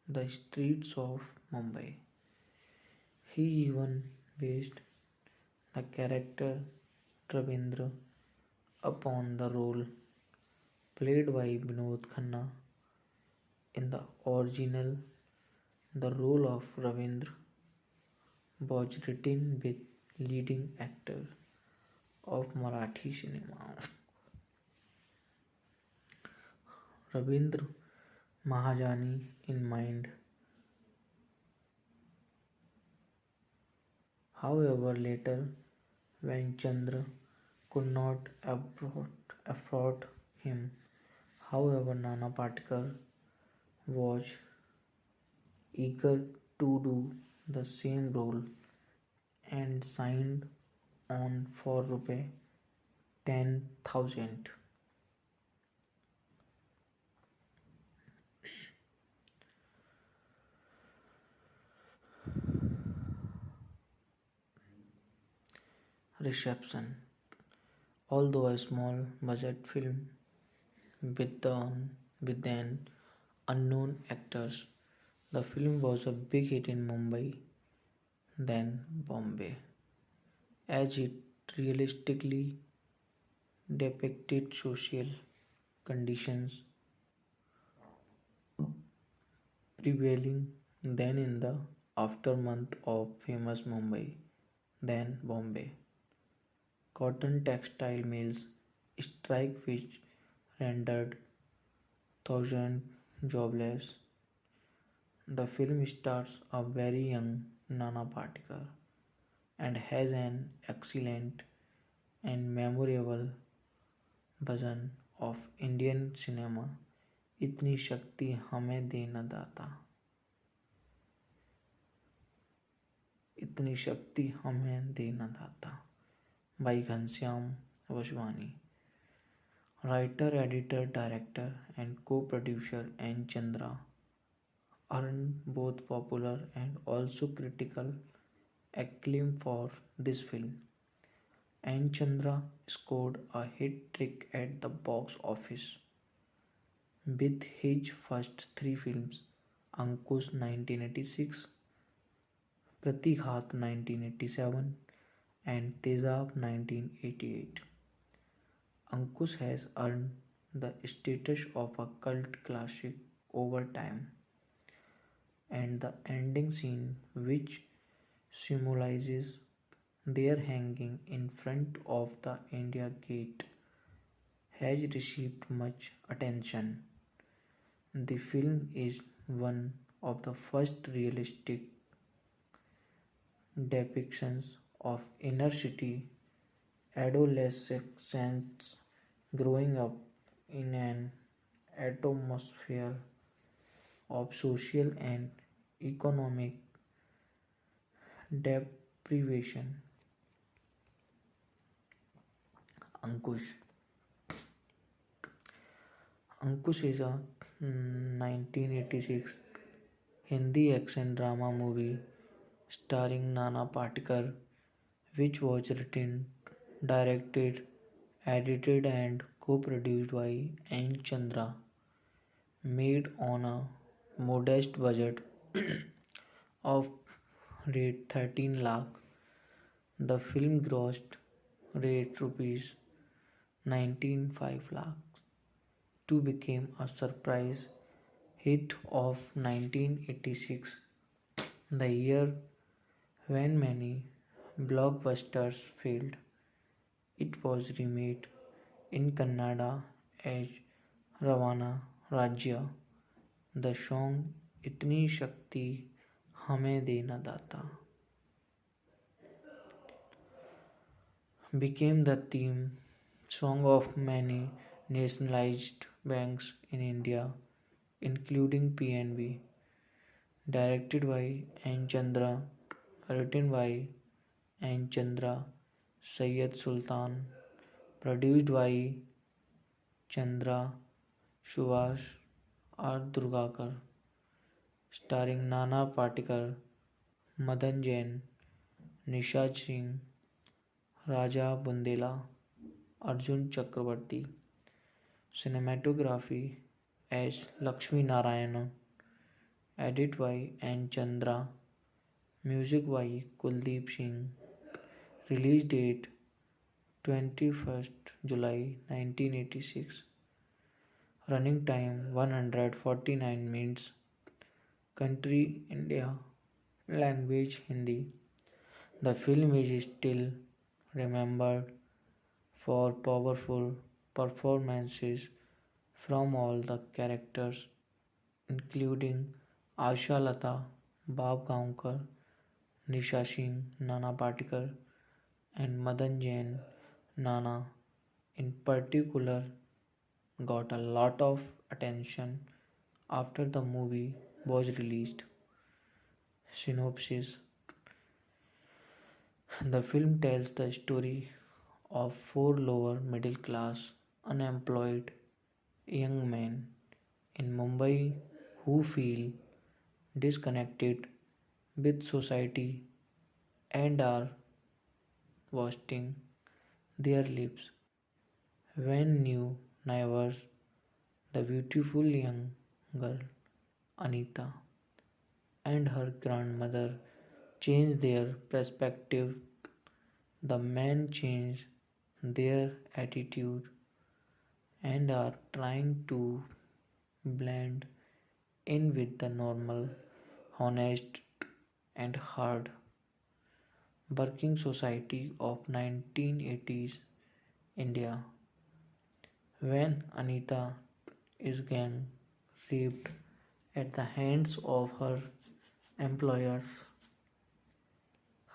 the streets of Mumbai. He even based the character Ravindra upon the role played by Vinod Khanna in the original. The role of Ravindra was written with leading actor of Marathi cinema Ravindra Mahajani in mind. However, later when Chandra could not afford him, however, Nana Patekar was eager to do the same role and signed on for Rs 10,000. Reception: although a small budget film with an unknown actors, the film was a big hit in Mumbai, then Bombay, as it realistically depicted social conditions prevailing then in the aftermath of famous Mumbai, then Bombay. Cotton textile mills strike which rendered thousands jobless. The film stars a very young Nana Patekar and has an excellent and memorable version of Indian cinema इतनी शक्ति हमें दे न दाता इतनी शक्ति हमें दे न दाता by Ghanshyam Vaswani. Writer, editor, director, and co-producer N. Chandra earned both popular and also critical acclaim for this film. N. Chandra scored a hit trick at the box office with his first three films, Ankush 1986, Pratighat 1987, and Tezab 1988. Ankush has earned the status of a cult classic over time, and the ending scene, which symbolizes their hanging in front of the India Gate, has received much attention. The film is one of the first realistic depictions of inner city adolescents growing up in an atmosphere of social and economic deprivation. Ankush. Ankush is a 1986 Hindi action drama movie starring Nana Patekar, which was written, directed, edited, and co-produced by N. Chandra, made on a modest budget of rate 13 lakh. The film grossed rate rupees 19.5 lakh to become a surprise hit of 1986, the year when many blockbusters failed. It was remade in Kannada as Ravana Rajya. The song Itni Shakti Hame De Na Data became the theme song of many nationalized banks in India, including PNB. Directed by N. Chandra, written by N. Chandra, Syed Sultan, produced by Chandra, Subhash R. Durgakar, starring Nana Patekar, Madan Jain, Nisha Singh, Raja Bundela, Arjun Chakravarti. Cinematography as Lakshmi Narayana, edit by N. Chandra, music by Kuldeep Singh, release date 21st July 1986, running time 149 minutes, country India, language Hindi. The film is still remembered for powerful performances from all the characters, including Asha Lata, Bab Gaonkar, Nisha Singh, Nana Patekar, and Madan Jain. Nana, in particular, got a lot of attention after the movie was released. Synopsis. The film tells the story of four lower middle class unemployed young men in Mumbai who feel disconnected with society and are wasting their lives when new neighbors, the beautiful young girl Anita and her grandmother, change their perspective. The men change their attitude and are trying to blend in with the normal, honest, and hard working society of 1980s India when Anita is gang raped at the hands of her employers.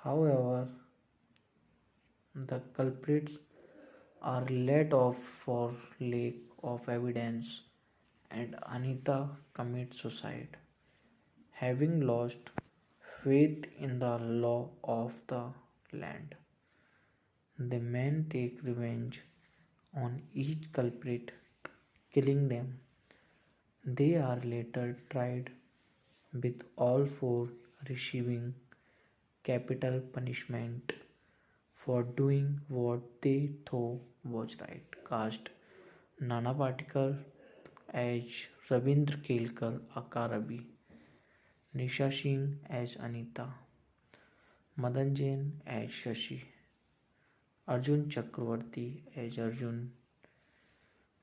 However, the culprits are let off for lack of evidence and Anita commits suicide, having lost faith in the law of the land. The men take revenge on each culprit, killing them. They are later tried, with all four receiving capital punishment for doing what they thought was right. Cast Nana Patekar as Ravindra Kelkar aka Ravi, Nisha Singh as Anita, Madan Jain as Shashi, Arjun Chakravarti as Arjun,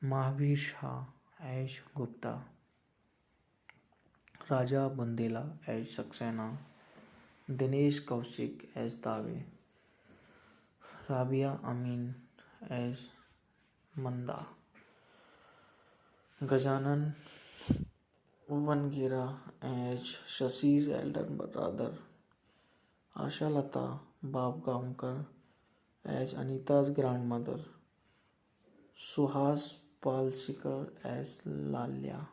Mahavir Shah as Gupta, Raja Bundela as Saxena, Dinesh Kaushik as Dave, Rabia Amin as Manda, Gajanan Vangira as Shashi's elder brother, Asha Lata Babgaonkar as Anita's grandmother, Suhas Palsikar as Lalya,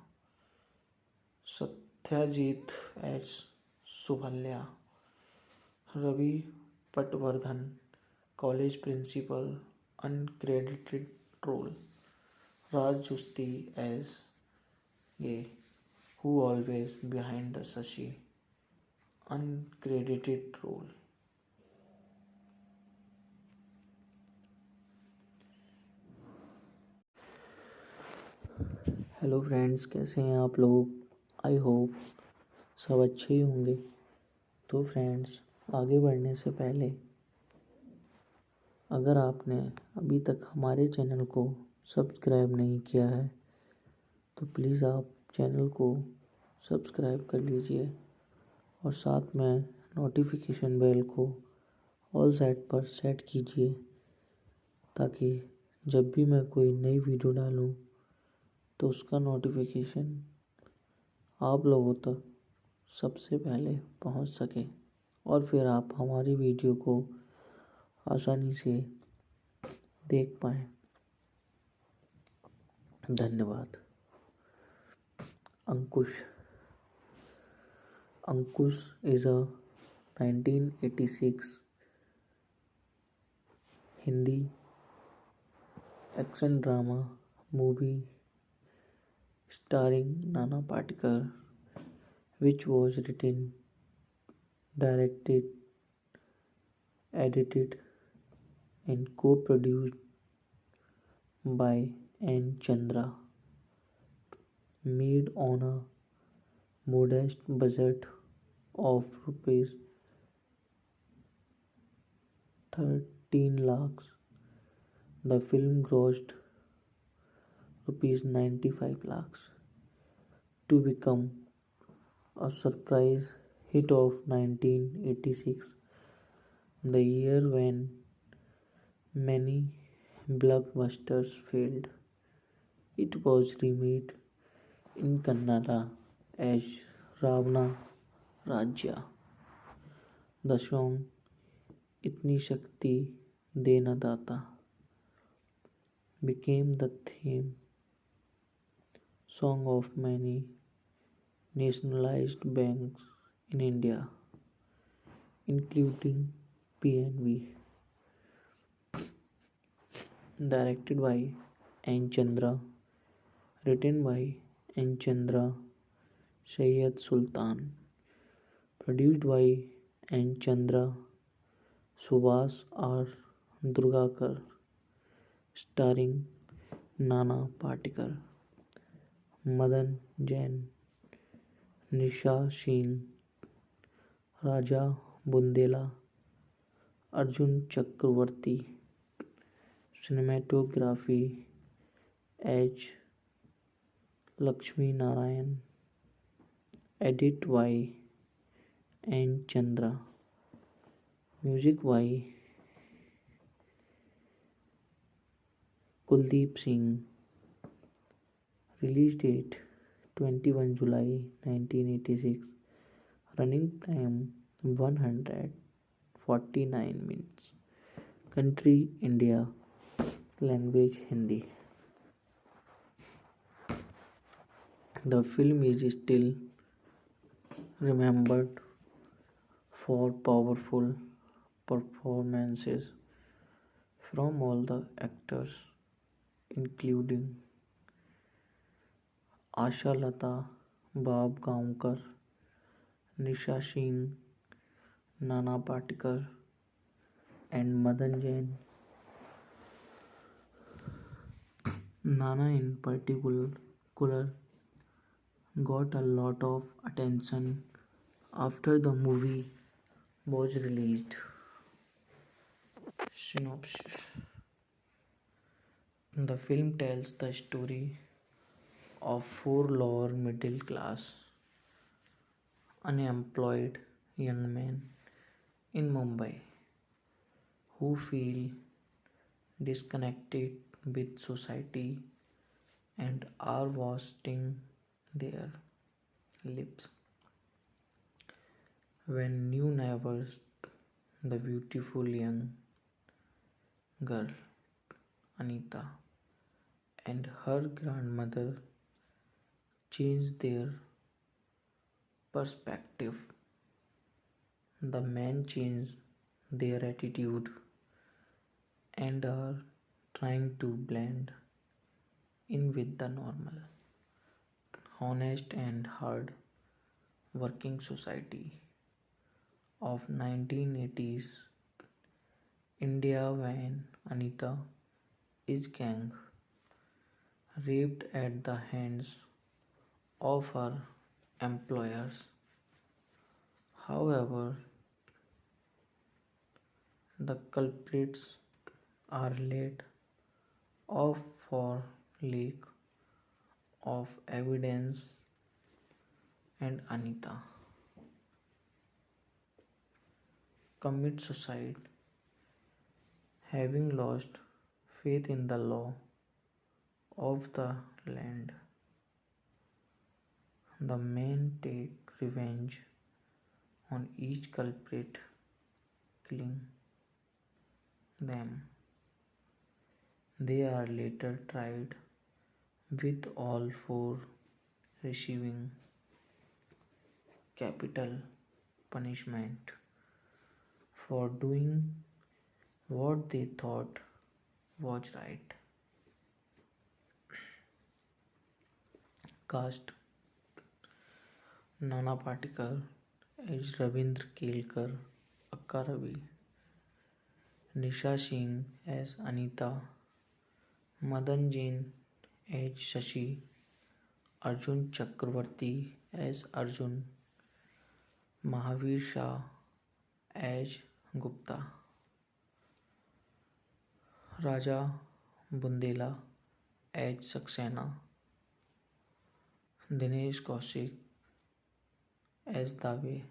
Satyajit as Suhalya, Ravi Patwardhan, college principal, uncredited role, Raj Justi as Gay, who always behind the Sashi, uncredited role. Hello friends, कैसे हैं आप लोग? I hope सब अच्छे ही होंगे। तो friends, आगे बढ़ने से पहले अगर आपने अभी तक हमारे चैनल को सब्सक्राइब नहीं किया है तो प्लीज़ आप चैनल को सब्सक्राइब कर लीजिए और साथ में नोटिफिकेशन बेल को ऑल साइड पर सेट कीजिए ताकि जब भी मैं कोई नई वीडियो डालूं तो उसका नोटिफिकेशन आप लोगों तक सबसे पहले पहुंच सके और फिर आप हमारी वीडियो को आसानी से देख पाएँ। धन्यवाद। अंकुश is a 1986 Hindi action drama movie starring Nana Patekar, which was written, directed, edited, and co-produced by N. Chandra, made on a modest budget of rupees 13 lakhs. The film grossed rupees 95 lakhs to become a surprise hit of 1986, the year when many blockbusters failed. It was remade in Kannada as Ravana Rajya. The song Itni Shakti Dena Data became the theme song of many nationalized banks in India, including PNB. Directed by N. Chandra, written by N. Chandra, Syed Sultan, produced by N. Chandra, Subhas R. Durgakar, starring Nana Patekar, Madan Jain, Nisha Singh, Raja Bundela, Arjun Chakravarti. Cinematography H. Lakshmi Narayan, Edit by N. Chandra. Music by Kuldeep Singh. Release date 21 July 1986. Running time 149 minutes. Country India. Language Hindi. The film is still remembered for powerful performances from all the actors, including Asha Lata, Bob Gaonkar, Nisha Singh, Nana Patekar, and Madan Jain. Nana, in particular, got a lot of attention after the movie was released. Synopsis. The film tells the story of four lower middle class, unemployed young men in Mumbai who feel disconnected with society and are wasting their lives. When new neighbors, the beautiful young girl Anita and her grandmother change their perspective, the men change their attitude and are trying to blend in with the normal, honest and hard working society of 1980s India when Anita is gang raped at the hands of her employers. However, the culprits are let off for lack of evidence and Anita commits suicide, having lost faith in the law of the land. The men take revenge on each culprit, killing them. They are later tried, with all four receiving capital punishment for doing what they thought was right. Cast: Nana Patekar as Ravindra Kelkar, Akka Ravi; Nisha Singh as Anita; Madan Jain as Shashi; Arjun Chakravarti as Arjun; Mahavir Shah as Gupta; Raja Bundela as Saxena; Dinesh Kaushik as Dave;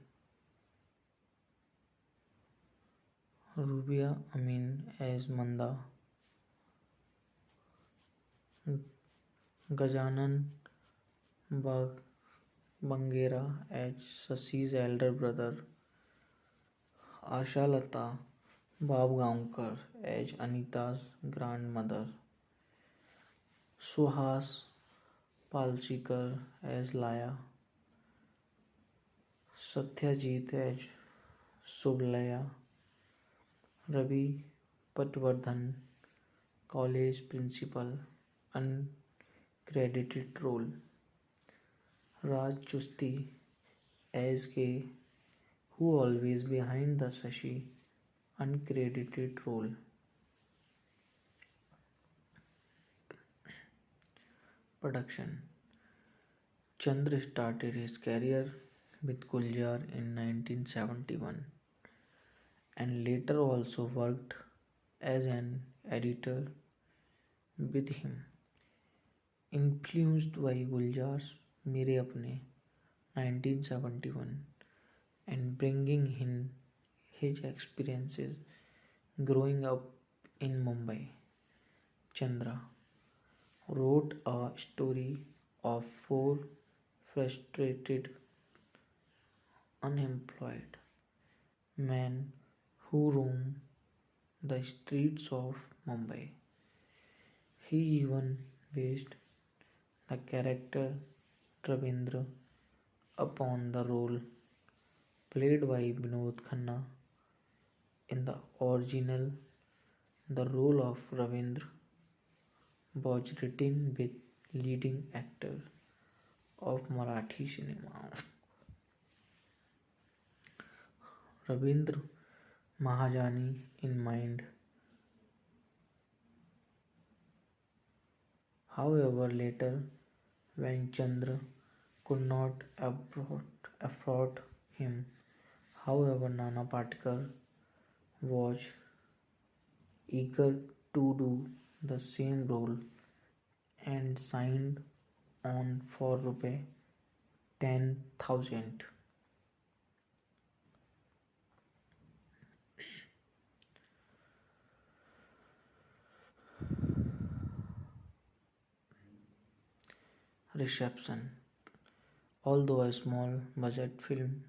Rubia Amin as Manda; Gajanan Bangera as Sasi's elder brother; Asha Lata Babgaonkar as Anita's grandmother; Suhas Palsikar as Laya; Satyajit as Sublaya; Ravi Patwardhan, college principal, uncredited role; Raj Chusti as K, who always behind the Sashi, uncredited role. Production. Chandra started his career with Guljar in 1971 and later also worked as an editor with him. Influenced by Guljar's Mere Apne 1971, and bringing in his experiences growing up in Mumbai. Chandra wrote a story of four frustrated, unemployed men who roam the streets of Mumbai. He even based the character Ravindra upon the role played by Vinod Khanna in the original. The role of Ravindra was written with leading actor of Marathi cinema Ravindra Mahajani in mind. However, later when Chandra could not afford him, however, Nana Patekar was eager to do the same role and signed on for Rs 10,000. Reception. Although a small budget film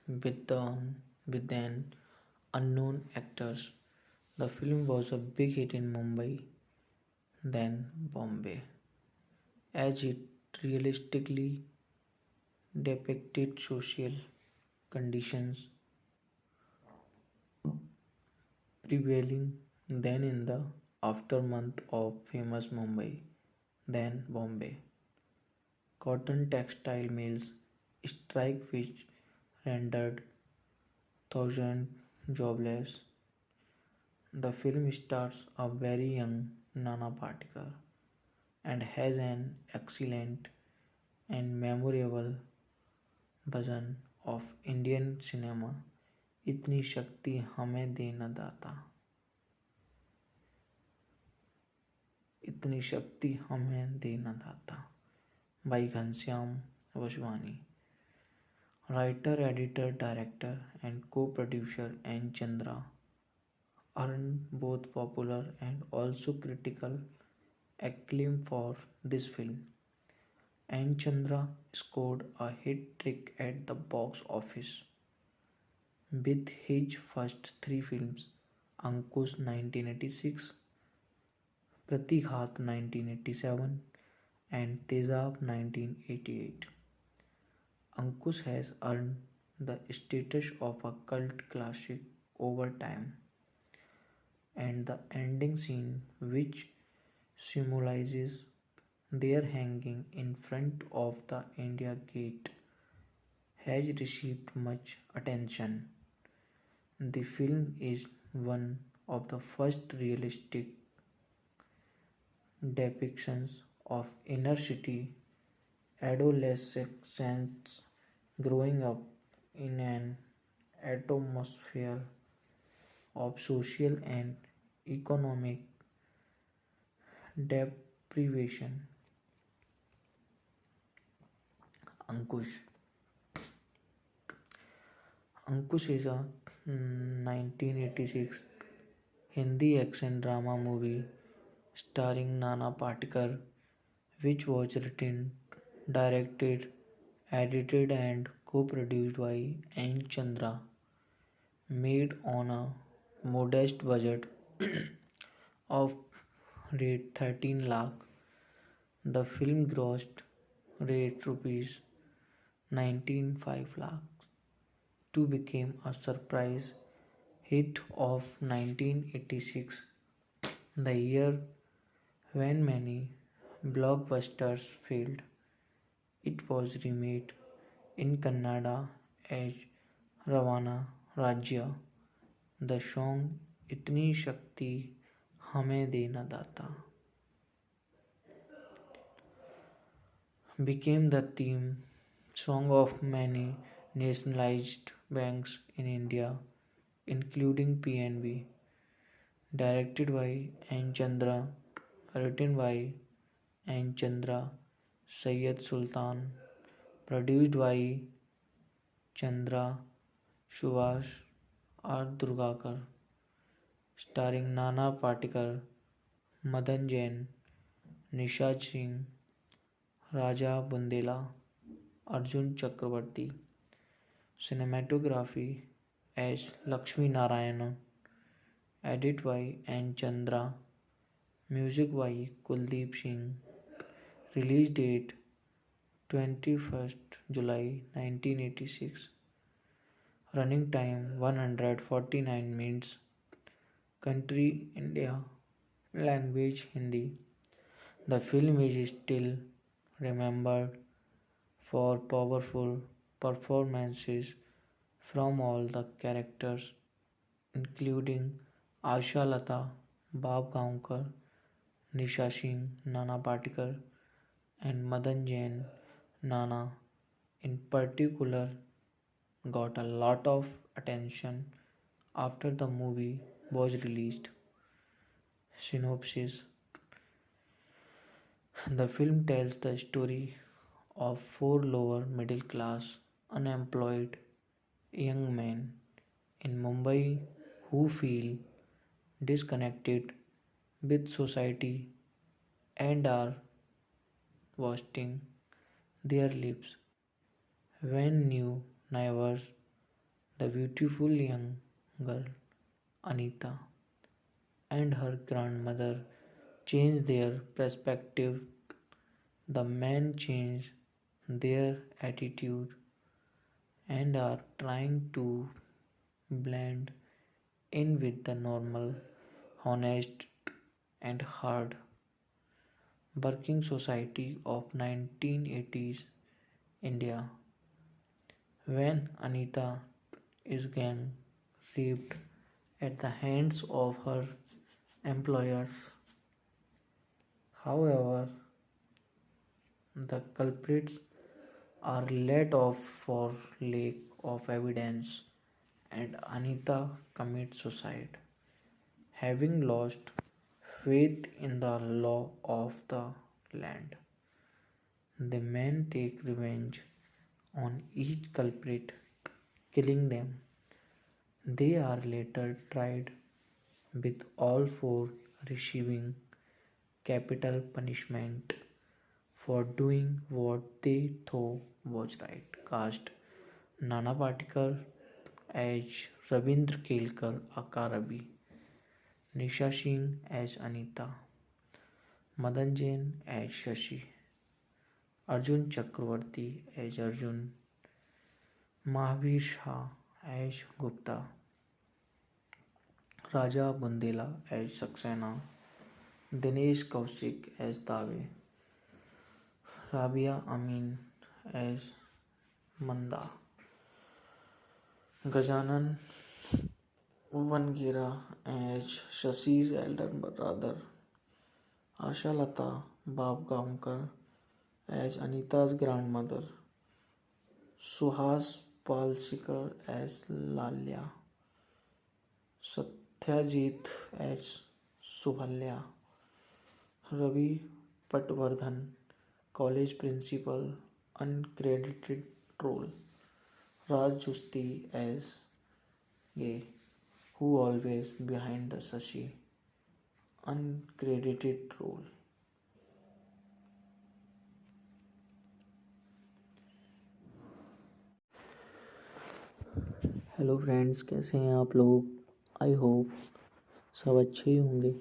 with, the, with an unknown actors, the film was a big hit in Mumbai, then Bombay, as it realistically depicted social conditions prevailing then in the aftermath of famous Mumbai, then Bombay. Cotton textile mills strike which rendered thousands jobless. The film stars a very young Nana Patekar and has an excellent and memorable version of Indian cinema इतनी शक्ति हमें दे न दाता इतनी शक्ति हमें दे न दाता by Ghanshyam Vaswani. Writer, editor, director, and co-producer N. Chandra earned both popular and also critical acclaim for this film. N. Chandra scored a hit trick at the box office with his first three films Ankush 1986, Pratighat 1987, and Tezab 1988. Ankush has earned the status of a cult classic over time, and the ending scene, which symbolizes their hanging in front of the India Gate, has received much attention. The film is one of the first realistic depictions of inner city adolescents growing up in an atmosphere of social and economic deprivation. Ankush. Ankush is a 1986 Hindi action drama movie starring Nana Patekar, which was written, directed, edited, and co-produced by N. Chandra, made on a modest budget of rate 13 lakh. The film grossed rate rupees 19.5 lakh to become a surprise hit of 1986, the year when many blockbusters failed. It was remade in Kannada as Ravana Rajya. The song Itni Shakti Hame De Na Data became the theme song of many nationalized banks in India, including PNB. Directed by N. Chandra, written by N. Chandra, Syed Sultan, Produced by Chandra Subhash R. Durgakar, starring Nana Patekar, Madan Jain, Nisha Singh, Raja Bundela, Arjun Chakravarti. Cinematography as Lakshmi Narayana. Edit by N. Chandra. Music by Kuldeep Singh. Release date 21st July 1986. Running time 149 minutes. Country India. Language Hindi. The film is still remembered for powerful performances from all the characters, including Asha Lata, Bab Gaonkar, Nisha Singh, Nana Patekar, and Madan Jain. Nana, in particular, got a lot of attention after the movie was released. Synopsis: the film tells the story of four lower middle class, unemployed young men in Mumbai who feel disconnected with society and are wasting their lives when new neighbors, the beautiful young girl Anita and her grandmother, change their perspective. The men change their attitude and are trying to blend in with the normal, honest, and hard working society of 1980s India. When Anita is gang raped at the hands of her employers. However, the culprits are let off for lack of evidence and Anita commits suicide, having lost faith in the law of the land. The men take revenge on each culprit, killing them. They are later tried, with all four receiving capital punishment for doing what they thought was right. Cast: Nana Patekar as Ravindra Kelkar aka Ravi, Nisha Singh as Anita, Madan Jain as Shashi, Arjun Chakravarti as Arjun, Mahavir Shah as Gupta, Raja Bundela as Saxena, Dinesh Kaushik as Dave, Rabia Amin as Manda, Gajanan Vangira as Shashi's elder brother, Asha Lata Bab Gaonkar as Anita's grandmother, Suhas Palsikar as Lalya, Satyajit as Subhalya, Ravi Patvardhan, college principal, uncredited role, Raj Justi as Gay, who always behind the Sashi, uncredited role. Hello friends, कैसे हैं आप लोग? I hope सब अच्छे ही होंगे।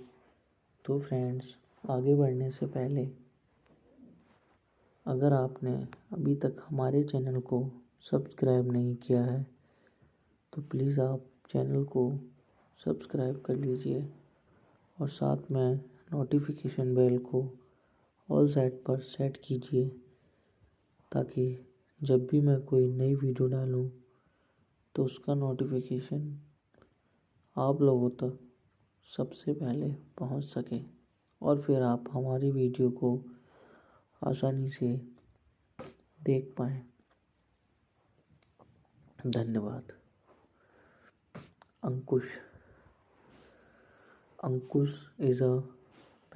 तो friends, आगे बढ़ने से पहले अगर आपने अभी तक हमारे चैनल को सब्सक्राइब नहीं किया है तो प्लीज़ आप चैनल को सब्सक्राइब कर लीजिए और साथ में नोटिफिकेशन बेल को ऑल सेट पर सेट कीजिए ताकि जब भी मैं कोई नई वीडियो डालूं तो उसका नोटिफिकेशन आप लोगों तक सबसे पहले पहुंच सके और फिर आप हमारी वीडियो को आसानी से देख पाएँ। धन्यवाद। अंकुश is a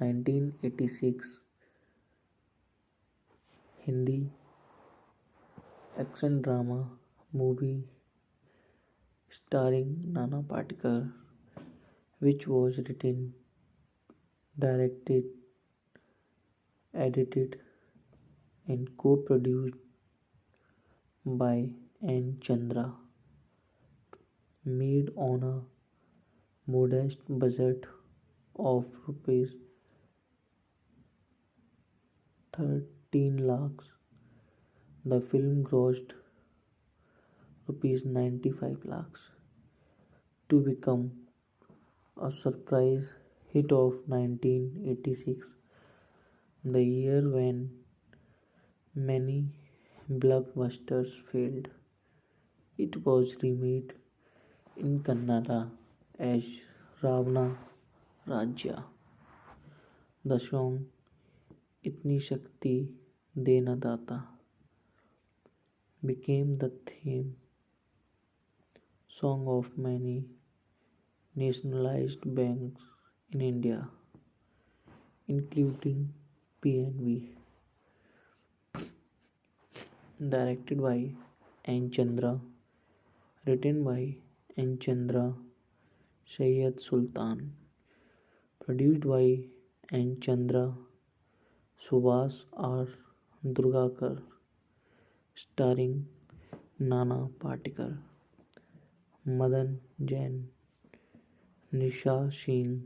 1986 Hindi action drama movie starring Nana Patekar, which was written, directed, edited, and co-produced by N. Chandra, made on a modest budget of rupees 13 lakhs. The film grossed rupees 95 lakhs to become a surprise hit of 1986, the year when many blockbusters failed. It was remade in Kannada as Ravana Rajya. The song Itni Shakti Dena Data became the theme song of many nationalized banks in India, including PNB. Directed by N. Chandra, written by N. Chandra, Syed Sultan, produced by N. Chandra, Subhas R. Durgakar, starring Nana Patekar, Madan Jain, Nisha Singh,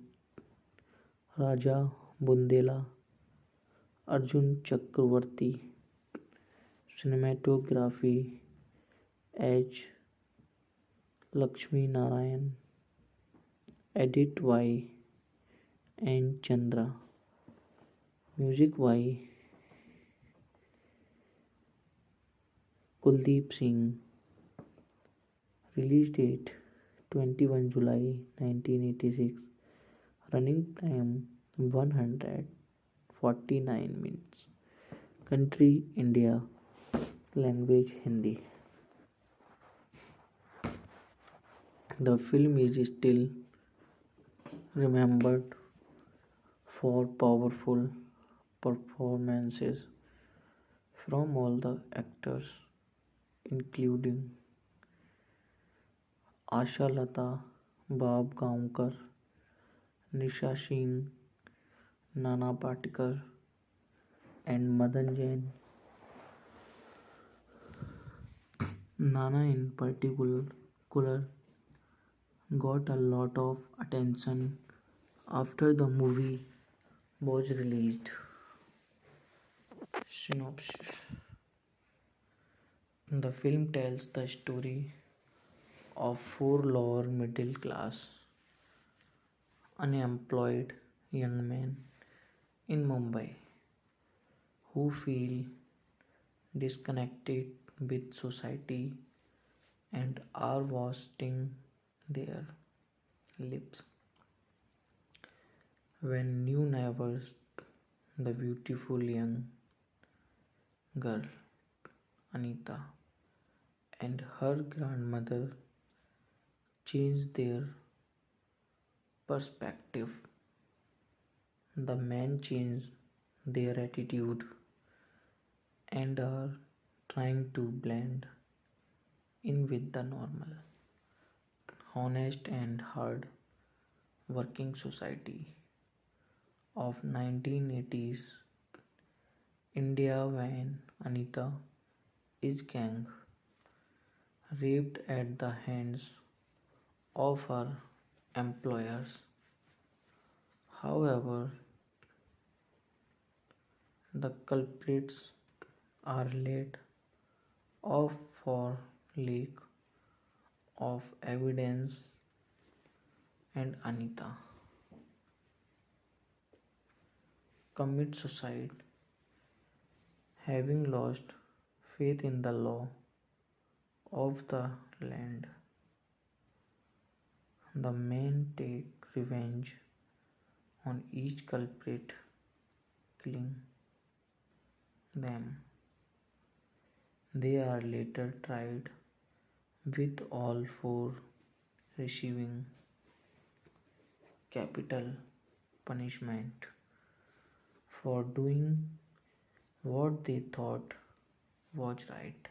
Raja Bundela, Arjun Chakravarti. Cinematography H. Lakshmi Narayan. Edit by N. Chandra. Music by Kuldeep Singh. Release date 21 July 1986. Running time 149 minutes. Country India. Language Hindi. The film is still remembered for powerful performances from all the actors, including Asha Lata, Bob Gaonkar, Nisha Singh, Nana Patekar, and Madan Jain. Nana in particular got a lot of attention after the movie was released. Synopsis. The film tells the story of four lower middle class unemployed young men in Mumbai who feel disconnected with society and are wasting their lives when new neighbors, the beautiful young girl Anita and her grandmother, change their perspective. The men change their attitude and are trying to blend in with the normal, honest, and hard working society of 1980s India when Anita is gang raped at the hands of her employers. However, the culprits are let off for lack of evidence, and Anita commits suicide, having lost faith in the law of the land. The men take revenge on each culprit, killing them. They are later tried, with all four receiving capital punishment for doing what they thought was right.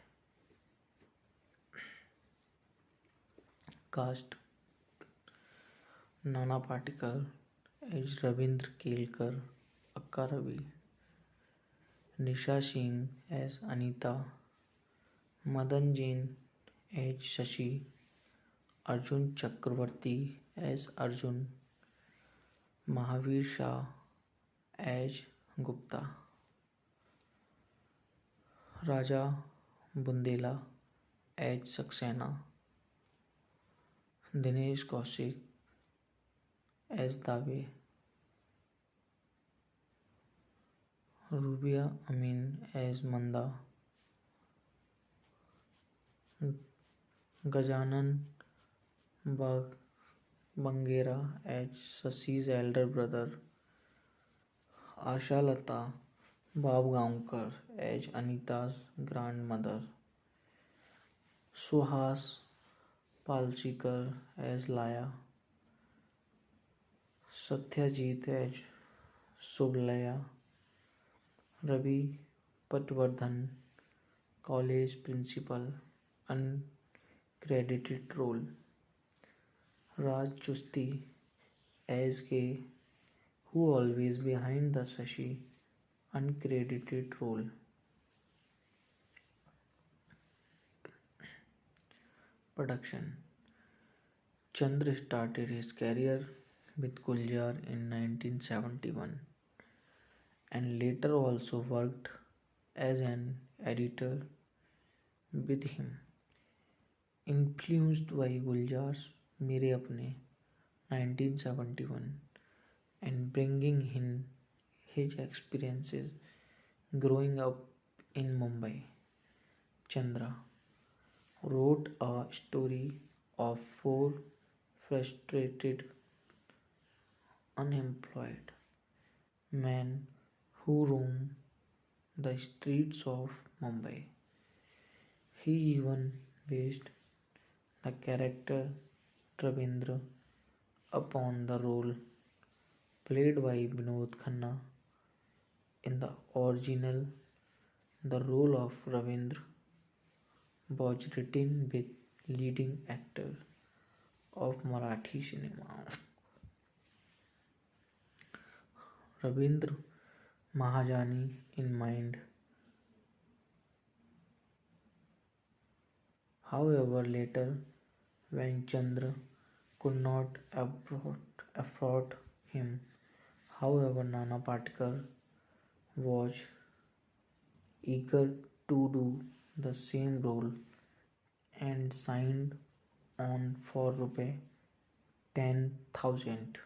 Cast: Nana Patekar as Ravindra Kelkar, Akka Ravi; Nisha Singh as Anita; Madan Jain as Shashi; Arjun Chakravarti as Arjun; Mahavir Shah as Gupta; Raja Bundela as Saxena; Dinesh Kaushik as Dave; Rubia Amin as Manda; Gajanan Bangera as Sasi's elder brother; Asha Lata Babgaonkar as Anita's grandmother; Suhas Palchikar as Laya; Satyajit as Subhlaya; Ravi Patwardhan, college principal, uncredited role; Raj Chusti as K, who always behind the Sashi, uncredited role. Production: Chandra started his career with Guljar in 1971 and later also worked as an editor with him. Influenced by Guljar's Mere Apne 1971 and bringing in his experiences growing up in Mumbai, Chandra wrote a story of four frustrated, unemployed men who roam the streets of Mumbai. He even based the character Ravindra upon the role played by Vinod Khanna in the original. The role of Ravindra was written with leading actor of Marathi cinema Ravindra Mahajani in mind. However, later when Chandra could not afford him, however, Nana Patekar was eager to do the same role and signed on for Rs 10,000.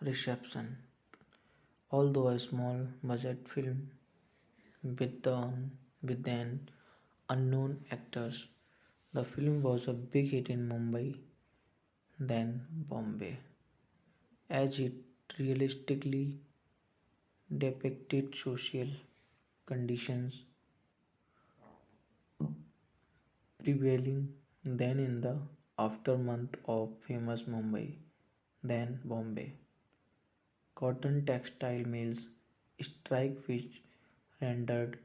Reception: although a small budget film with an unknown actors, the film was a big hit in Mumbai, then Bombay, as it realistically depicted social conditions prevailing then in the aftermath of famous Mumbai, then Bombay cotton textile mills strike which rendered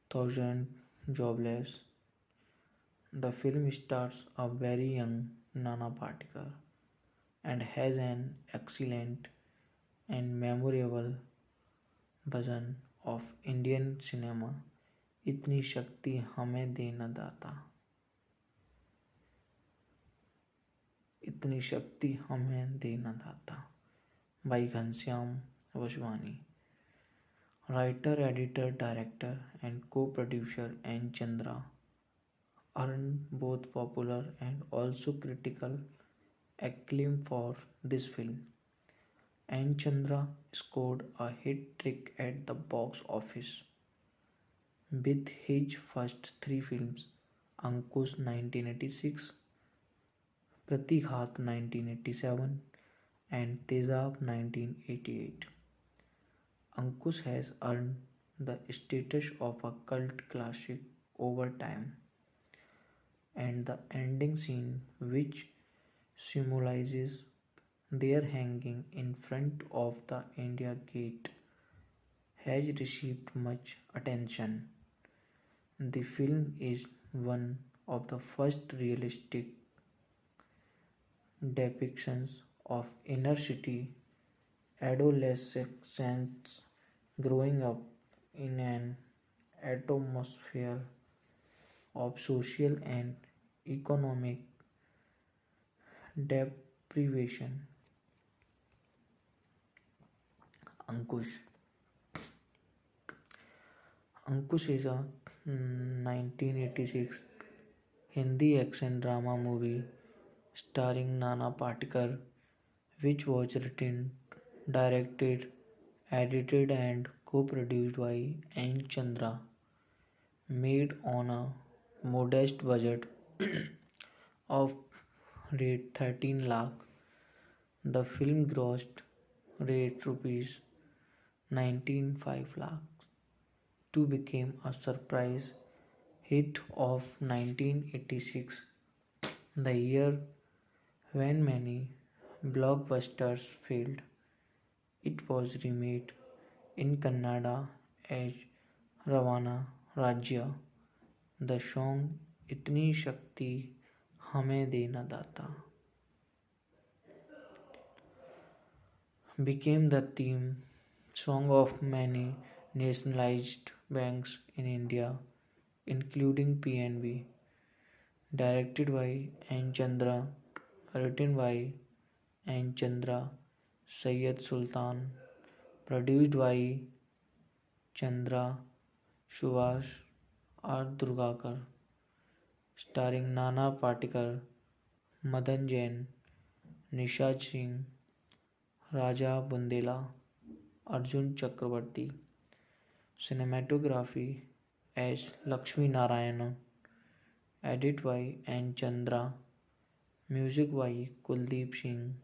thousands jobless. The film stars a very young Nana Patekar and has an excellent and memorable version of Indian cinema इतनी शक्ति हमें दे न दाता, इतनी शक्ति हमें दे न दाता by Ghanshyam Vaswani. Writer, editor, director and co-producer N. Chandra earned both popular and also critical acclaim for this film. N. Chandra scored a hit trick at the box office with his first three films, Ankush 1986, Pratighat 1987 and Tezab 1988. Ankush has earned the status of a cult classic over time, and the ending scene, which symbolizes Their hanging in front of the India Gate has received much attention. The film is one of the first realistic depictions of inner city adolescents growing up in an atmosphere of social and economic deprivation. Ankush. Ankush is a 1986 Hindi action drama movie starring Nana Patekar, which was written, directed, edited, and co produced by N. Chandra. Made on a modest budget of rate 13 lakh, the film grossed rate rupees 19.5 lakh to become a surprise hit of 1986, the year when many blockbusters failed. It was remade in Kannada as Ravana Rajya. The song "Itni Shakti Hame De Na Data" became the theme song of many nationalized banks in India, including PNB. Directed by N. Chandra, written by N. Chandra, Syed Sultan, produced by Chandra, Subhash R. Durgakar, starring Nana Patekar, Madan Jain, Nisha Singh, Raja Bundela, Arjun Chakravarti. Cinematography as Lakshmi Narayanan, edit by N. Chandra, music by Kuldeep Singh,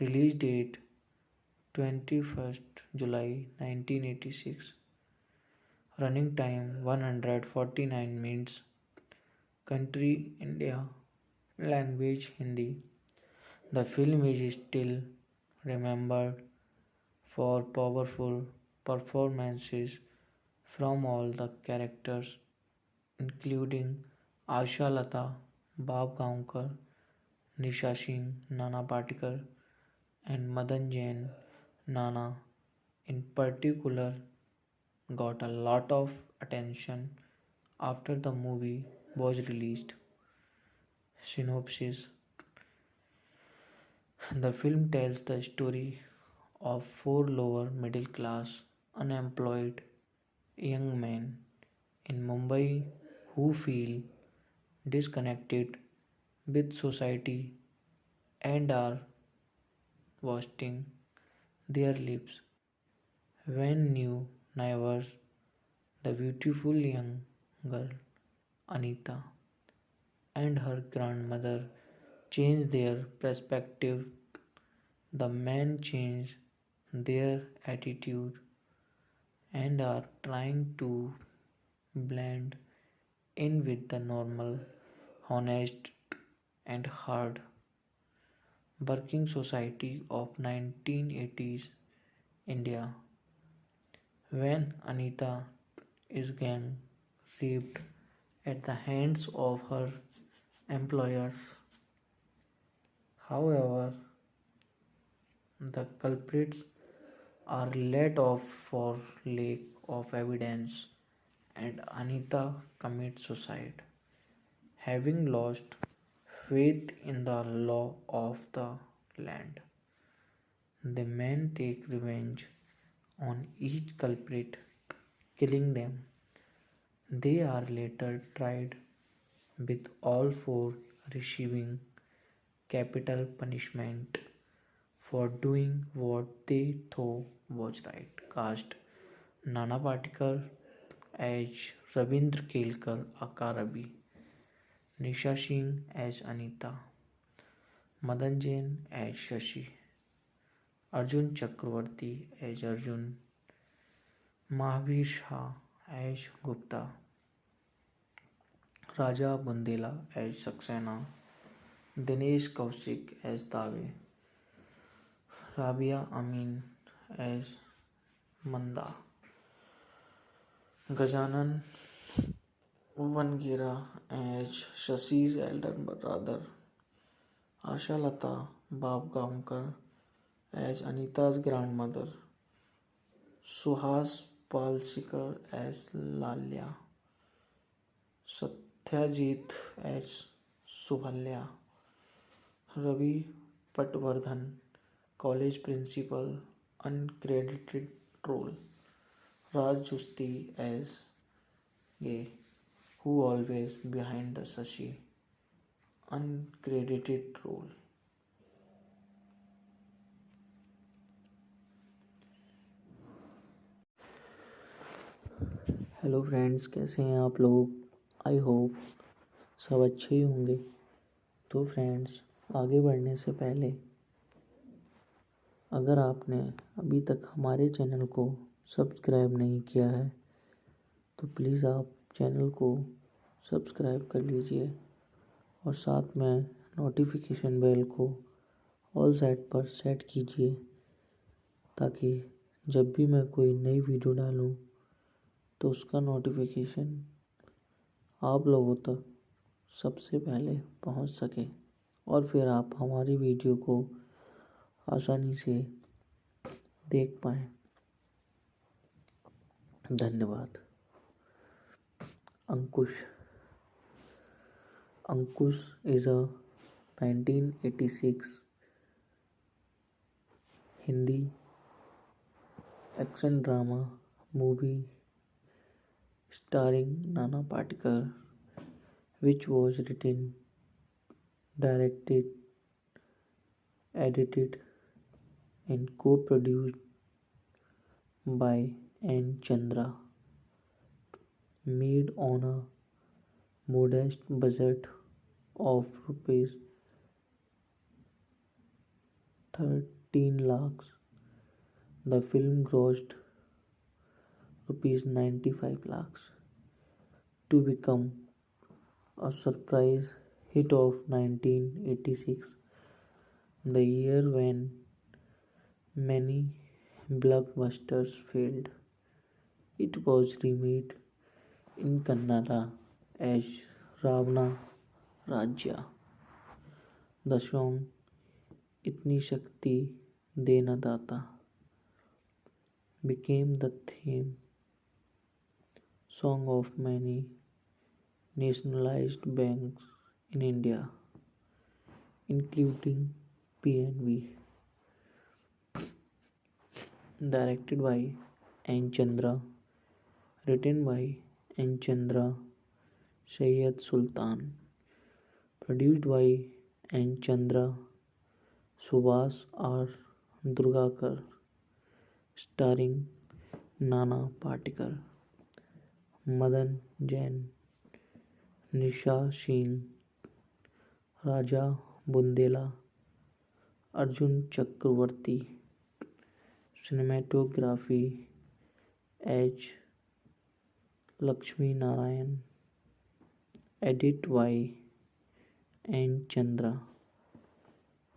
release date 21st July 1986, running time 149 minutes, country India, language Hindi. The film is still remembered for powerful performances from all the characters, including Asha Lata, Bab Gaonkar, Nisha Singh, Nana Patekar, and Madan Jain. Nana, in particular, got a lot of attention after the movie was released. Synopsis: the film tells the story of four lower middle class unemployed young men in Mumbai who feel disconnected with society and are wasting their lives when new neighbors, the beautiful young girl Anita and her grandmother, change their perspective. The men change their attitude and are trying to blend in with the normal, honest, and hard working society of 1980s India. When Anita is gang raped at the hands of her employers. However, the culprits are let off for lack of evidence and Anita commits suicide, having lost faith in the law of the land. The men take revenge on each culprit, killing them. They are later tried, with all four receiving capital punishment for doing what they thought was right. Cast: Nana Patekar as Rabindra Kelkar aka Ravi, Nisha Singh as Anita, Madan Jain as Shashi, Arjun Chakravarti as Arjun, Mahavir Shah as Gupta, Raja Bundela as Saxena, Dinesh Kaushik as Dave, Rabia Amin as Manda, Gajanan Vangira as Shashi's elder brother, Asha Lata Babgaonkar as Anita's grandmother, Suhas Palsikar as Lalya, Satyajit as Suhalya, Ravi Patvardhan, college principal, uncredited role, Raj Justi as Gay, who always behind the Sashi, uncredited role. Hello friends, कैसे हैं आप लोग? I hope सब अच्छे ही होंगे। तो friends, आगे बढ़ने से पहले अगर आपने अभी तक हमारे चैनल को सब्सक्राइब नहीं किया है तो प्लीज़ आप चैनल को सब्सक्राइब कर लीजिए और साथ में नोटिफिकेशन बेल को ऑल साइड पर सेट कीजिए, ताकि जब भी मैं कोई नई वीडियो डालूं तो उसका नोटिफिकेशन आप लोगों तक सबसे पहले पहुंच सके और फिर आप हमारी वीडियो को आसानी से देख पाएँ। धन्यवाद। अंकुश is a 1986 Hindi action drama movie starring Nana Patekar, which was written, directed, edited and co-produced by N. Chandra, made on a modest budget of rupees 13 lakhs. The film grossed rupees 95 lakhs to become a surprise hit of 1986, the year when many blockbusters failed. It was remade in Kannada as Ravana Rajya. The song Itni Shakti Dena Data became the theme song of many nationalized banks in India, including PNB. Directed by N. Chandra, written by N. Chandra, Syed Sultan, produced by N. Chandra, Subhas R. Durgakar, starring Nana Patekar, Madan Jain, Nisha Singh, Raja Bundela, Arjun Chakravarti. Cinematography H. Lakshmi Narayan. Edit by N. Chandra.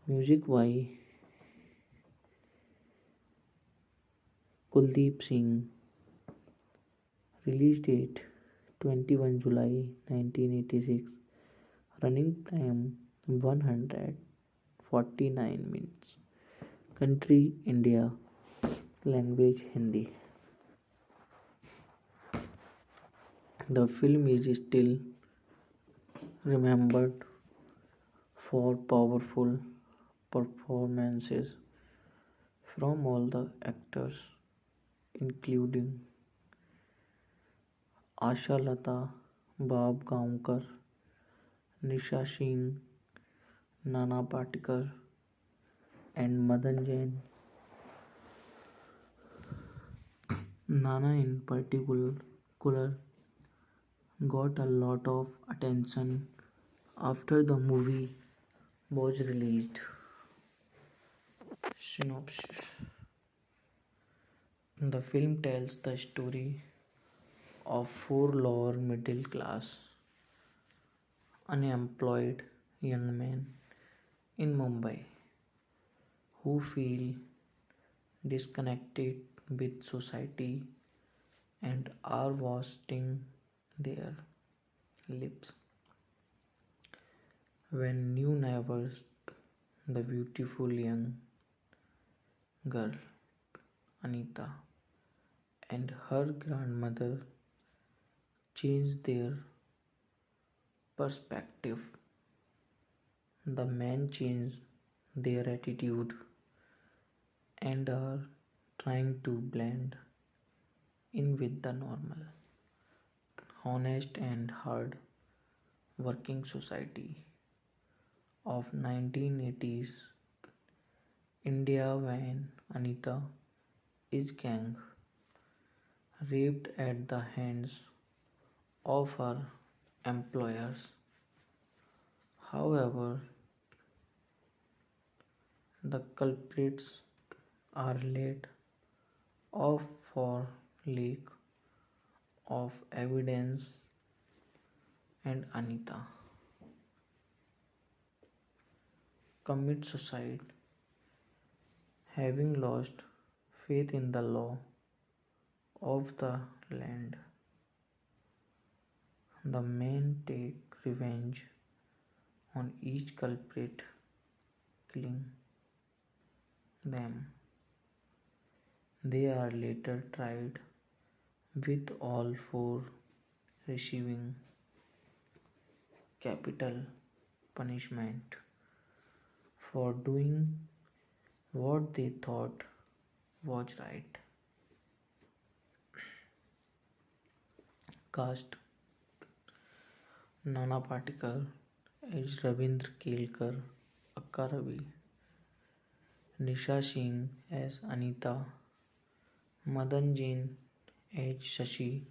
Music by Kuldeep Singh. Release date 21 July 1986. Running time 149 minutes. Country India. Language Hindi. The film is still remembered for powerful performances from all the actors, including Asha Lata Babgaonkar, Nisha Singh, Nana Patekar and Madan Jain. Nana in particular got a lot of attention after the movie was released. Synopsis. The film tells the story of four lower middle class unemployed young men in Mumbai who feel disconnected with society and are wasting their lips. When new neighbors, the beautiful young girl Anita and her grandmother changed their perspective, the men changed their attitude and are trying to blend in with the normal, honest and hard working society of 1980s India when Anita is gang raped at the hands of her employers. However, the culprits are laid off for lack of evidence and Anita commits suicide, having lost faith in the law of the land. The men take revenge on each culprit, killing them. They are later tried, with all four receiving capital punishment for doing what they thought was right. Cast: Nana Patekar as Ravindra Kelkar, Akka Ravi, Nisha Singh as Anita, Madan Jain as Shashi,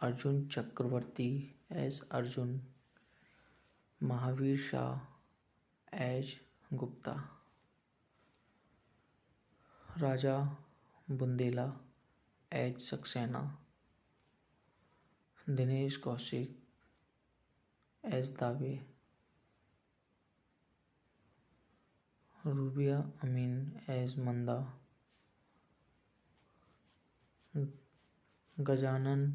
Arjun Chakravarti as Arjun, Mahavir Shah as Gupta, Raja Bundela as Saxena, Dinesh Kaushik as Dave, Rubia Amin as Manda, Gajanan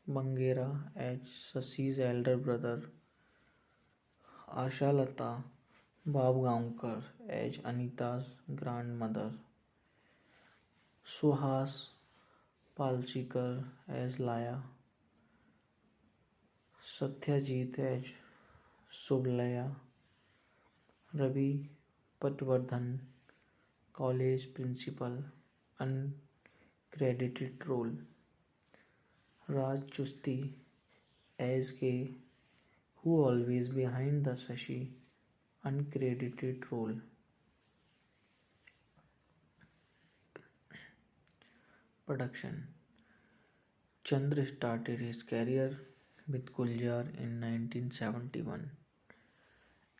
Bangera as Sasi's elder brother, Asha Lata Babgaonkar as Anita's grandmother, Suhas Palchikar as Laya, Satyajit as Sublaya, Ravi Patwardhan, college principal, uncredited role, Raj Chusti as K, who always behind the Sashi, uncredited role. Production: Chandra started his career with Guljar in 1971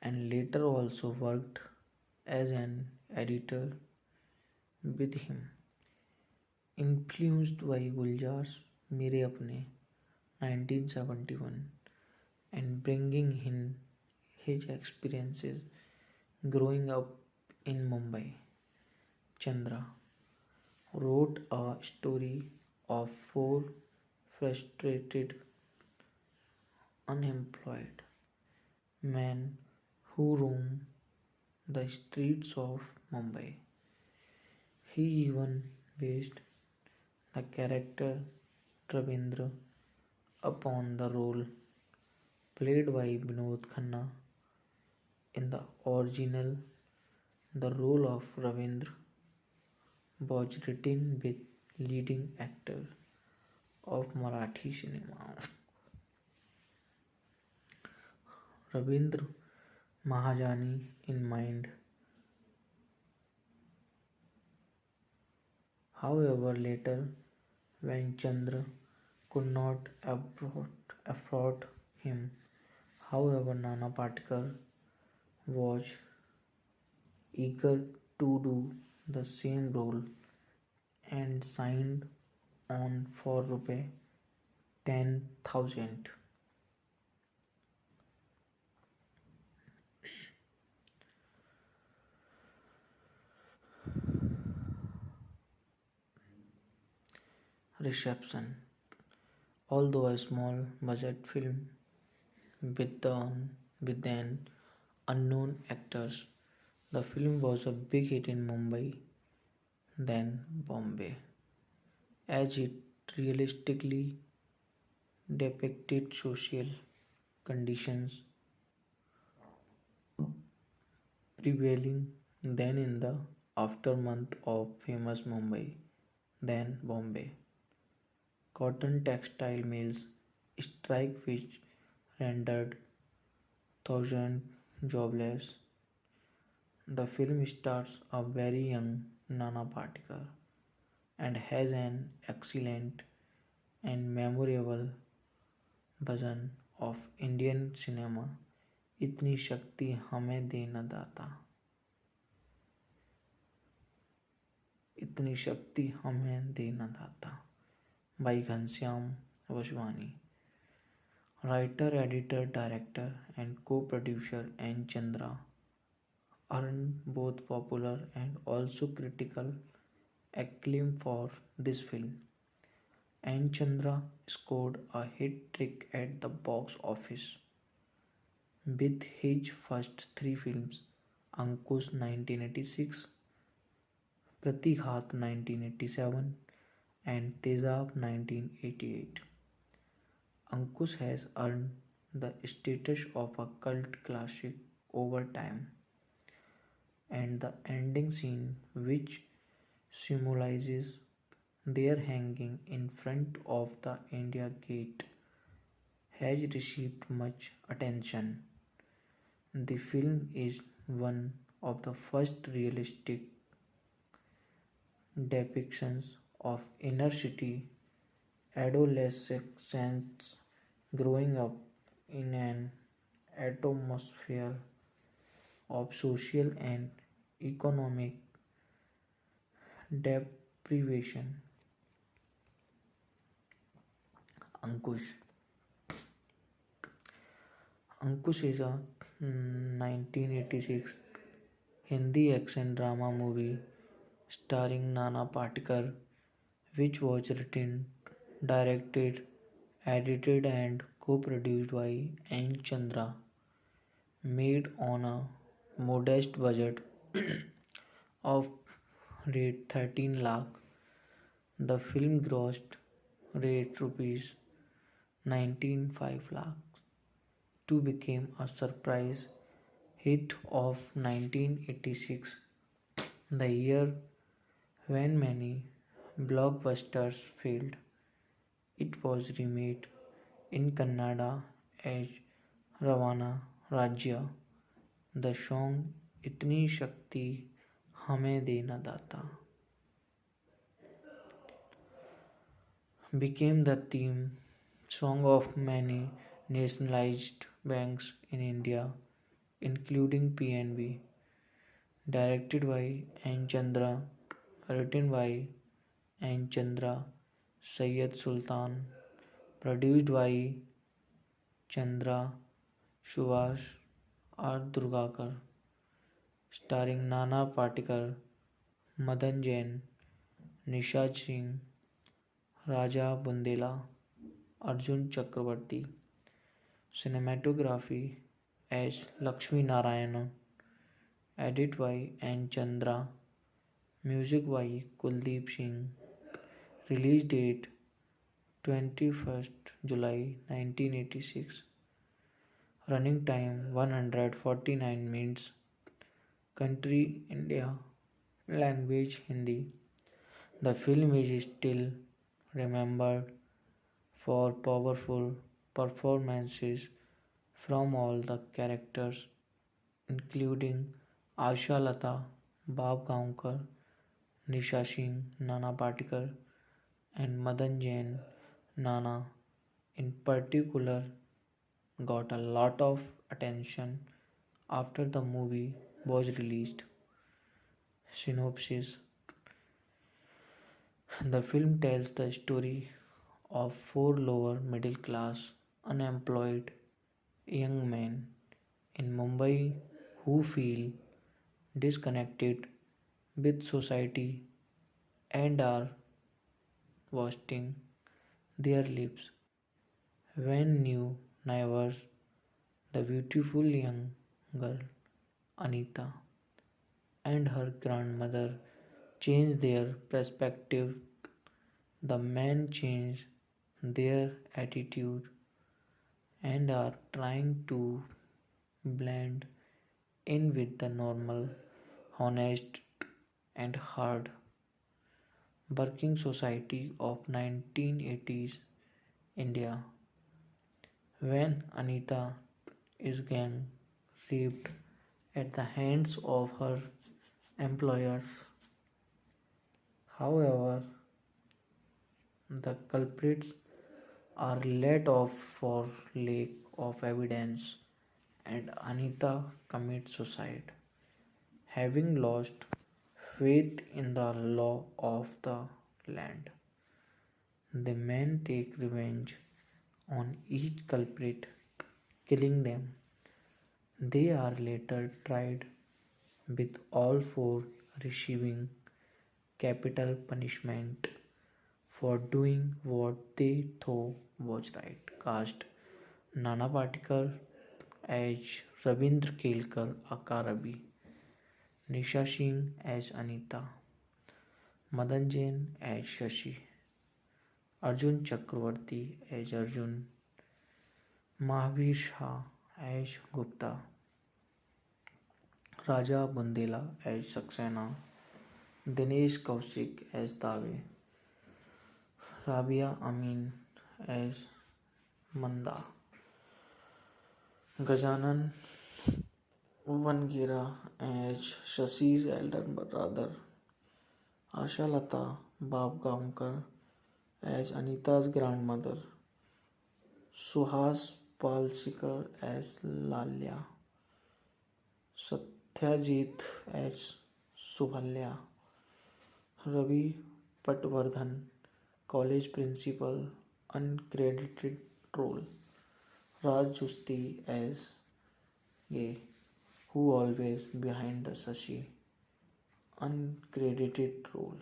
and later also worked as an editor with him. Influenced by Guljar's Mere Apne 1971 and bringing in his experiences growing up in Mumbai, Chandra wrote a story of four frustrated, unemployed men who roam the streets of Mumbai. He even based the character Ravindra upon the role played by Vinod Khanna in the original. The role of Ravindra was written with leading actor of Marathi cinema Ravindra Mahajani in mind. However, later when Chandra could not afford him, however, Nana Patekar was eager to do the same role and signed on for Rs 10,000. Reception. Although a small budget film with, with an unknown actors, the film was a big hit in Mumbai, then Bombay, as it realistically depicted social conditions prevailing then in the aftermath of famous Mumbai, then Bombay. Cotton textile mills strike which rendered thousands jobless. The film stars a very young Nana Patekar and has an excellent and memorable version of Indian cinema इतनी शक्ति हमें दे न दाता इतनी शक्ति हमें दे न दाता by Ghanshyam Vaswani. Writer, editor, director, and co-producer N. Chandra earned both popular and also critical acclaim for this film. N. Chandra scored a hit trick at the box office with his first three films, Ankush 1986, Pratighat 1987, and Tezab 1988. Ankush has earned the status of a cult classic over time, and the ending scene, which symbolizes their hanging in front of the India Gate, has received much attention. The film is one of the first realistic depictions of inner city adolescents growing up in an atmosphere of social and economic deprivation. Ankush. Ankush is a 1986 Hindi action drama movie starring Nana Patekar, which was written, directed, edited, and co-produced by N. Chandra, made on a modest budget of rate 13 lakh. The film grossed rate rupees 19.5 lakh to become a surprise hit of 1986, the year when many blockbusters failed. It was remade in Kannada as Ravana Rajya. The song Itni Shakti Hame De Na Data became the theme song of many nationalized banks in India, including PNB. Directed by N. Chandra, written by N. Chandra, Syed Sultan, produced by Chandra, Subhash R. Durgakar, starring Nana Patekar, Madan Jain, Nisha Singh, Raja Bundela, Arjun Chakravarti. Cinematography as Lakshmi Narayanan, edit by N. Chandra, music by Kuldeep Singh, release date 21st July 1986, running time 149 minutes, country India, language Hindi. The film is still remembered for powerful performances from all the characters, including Asha Lata, Bab Gaonkar, Nisha Singh, Nana Patekar, and Madan Jain. Nana, in particular, got a lot of attention after the movie was released. Synopsis. The film tells the story of four lower middle class unemployed young men in Mumbai who feel disconnected with society and are wasting their lips when new neighbors, the beautiful young girl Anita and her grandmother, changed their perspective. The men changed their attitude and are trying to blend in with the normal, honest, and hard working society of 1980s India. When Anita is gang raped at the hands of her employers. However, the culprits are let off for lack of evidence and Anita commits suicide, having lost faith in the law of the land. The men take revenge on each culprit, killing them. They are later tried, with all four receiving capital punishment for doing what they thought was right. Cast Nana Patekar as Ravindra Kelkar aka Ravi, Nisha Singh as Anita, Madan Jain as Shashi, Arjun Chakravarti as Arjun, Mahavir Shah as Gupta, Raja Bundela as Saxena, Dinesh Kaushik as Dave, Rabia Amin as Manda, Gajanan Vangira as Shashi's elder brother, Asha Lata Babgaonkar as Anita's grandmother, Suhas Palsikar as Lalya, Satyajit as Suhalya, Ravi Patwardhan, college principal, uncredited role, Raj Justi as gay, who always behind the Sashi, uncredited role.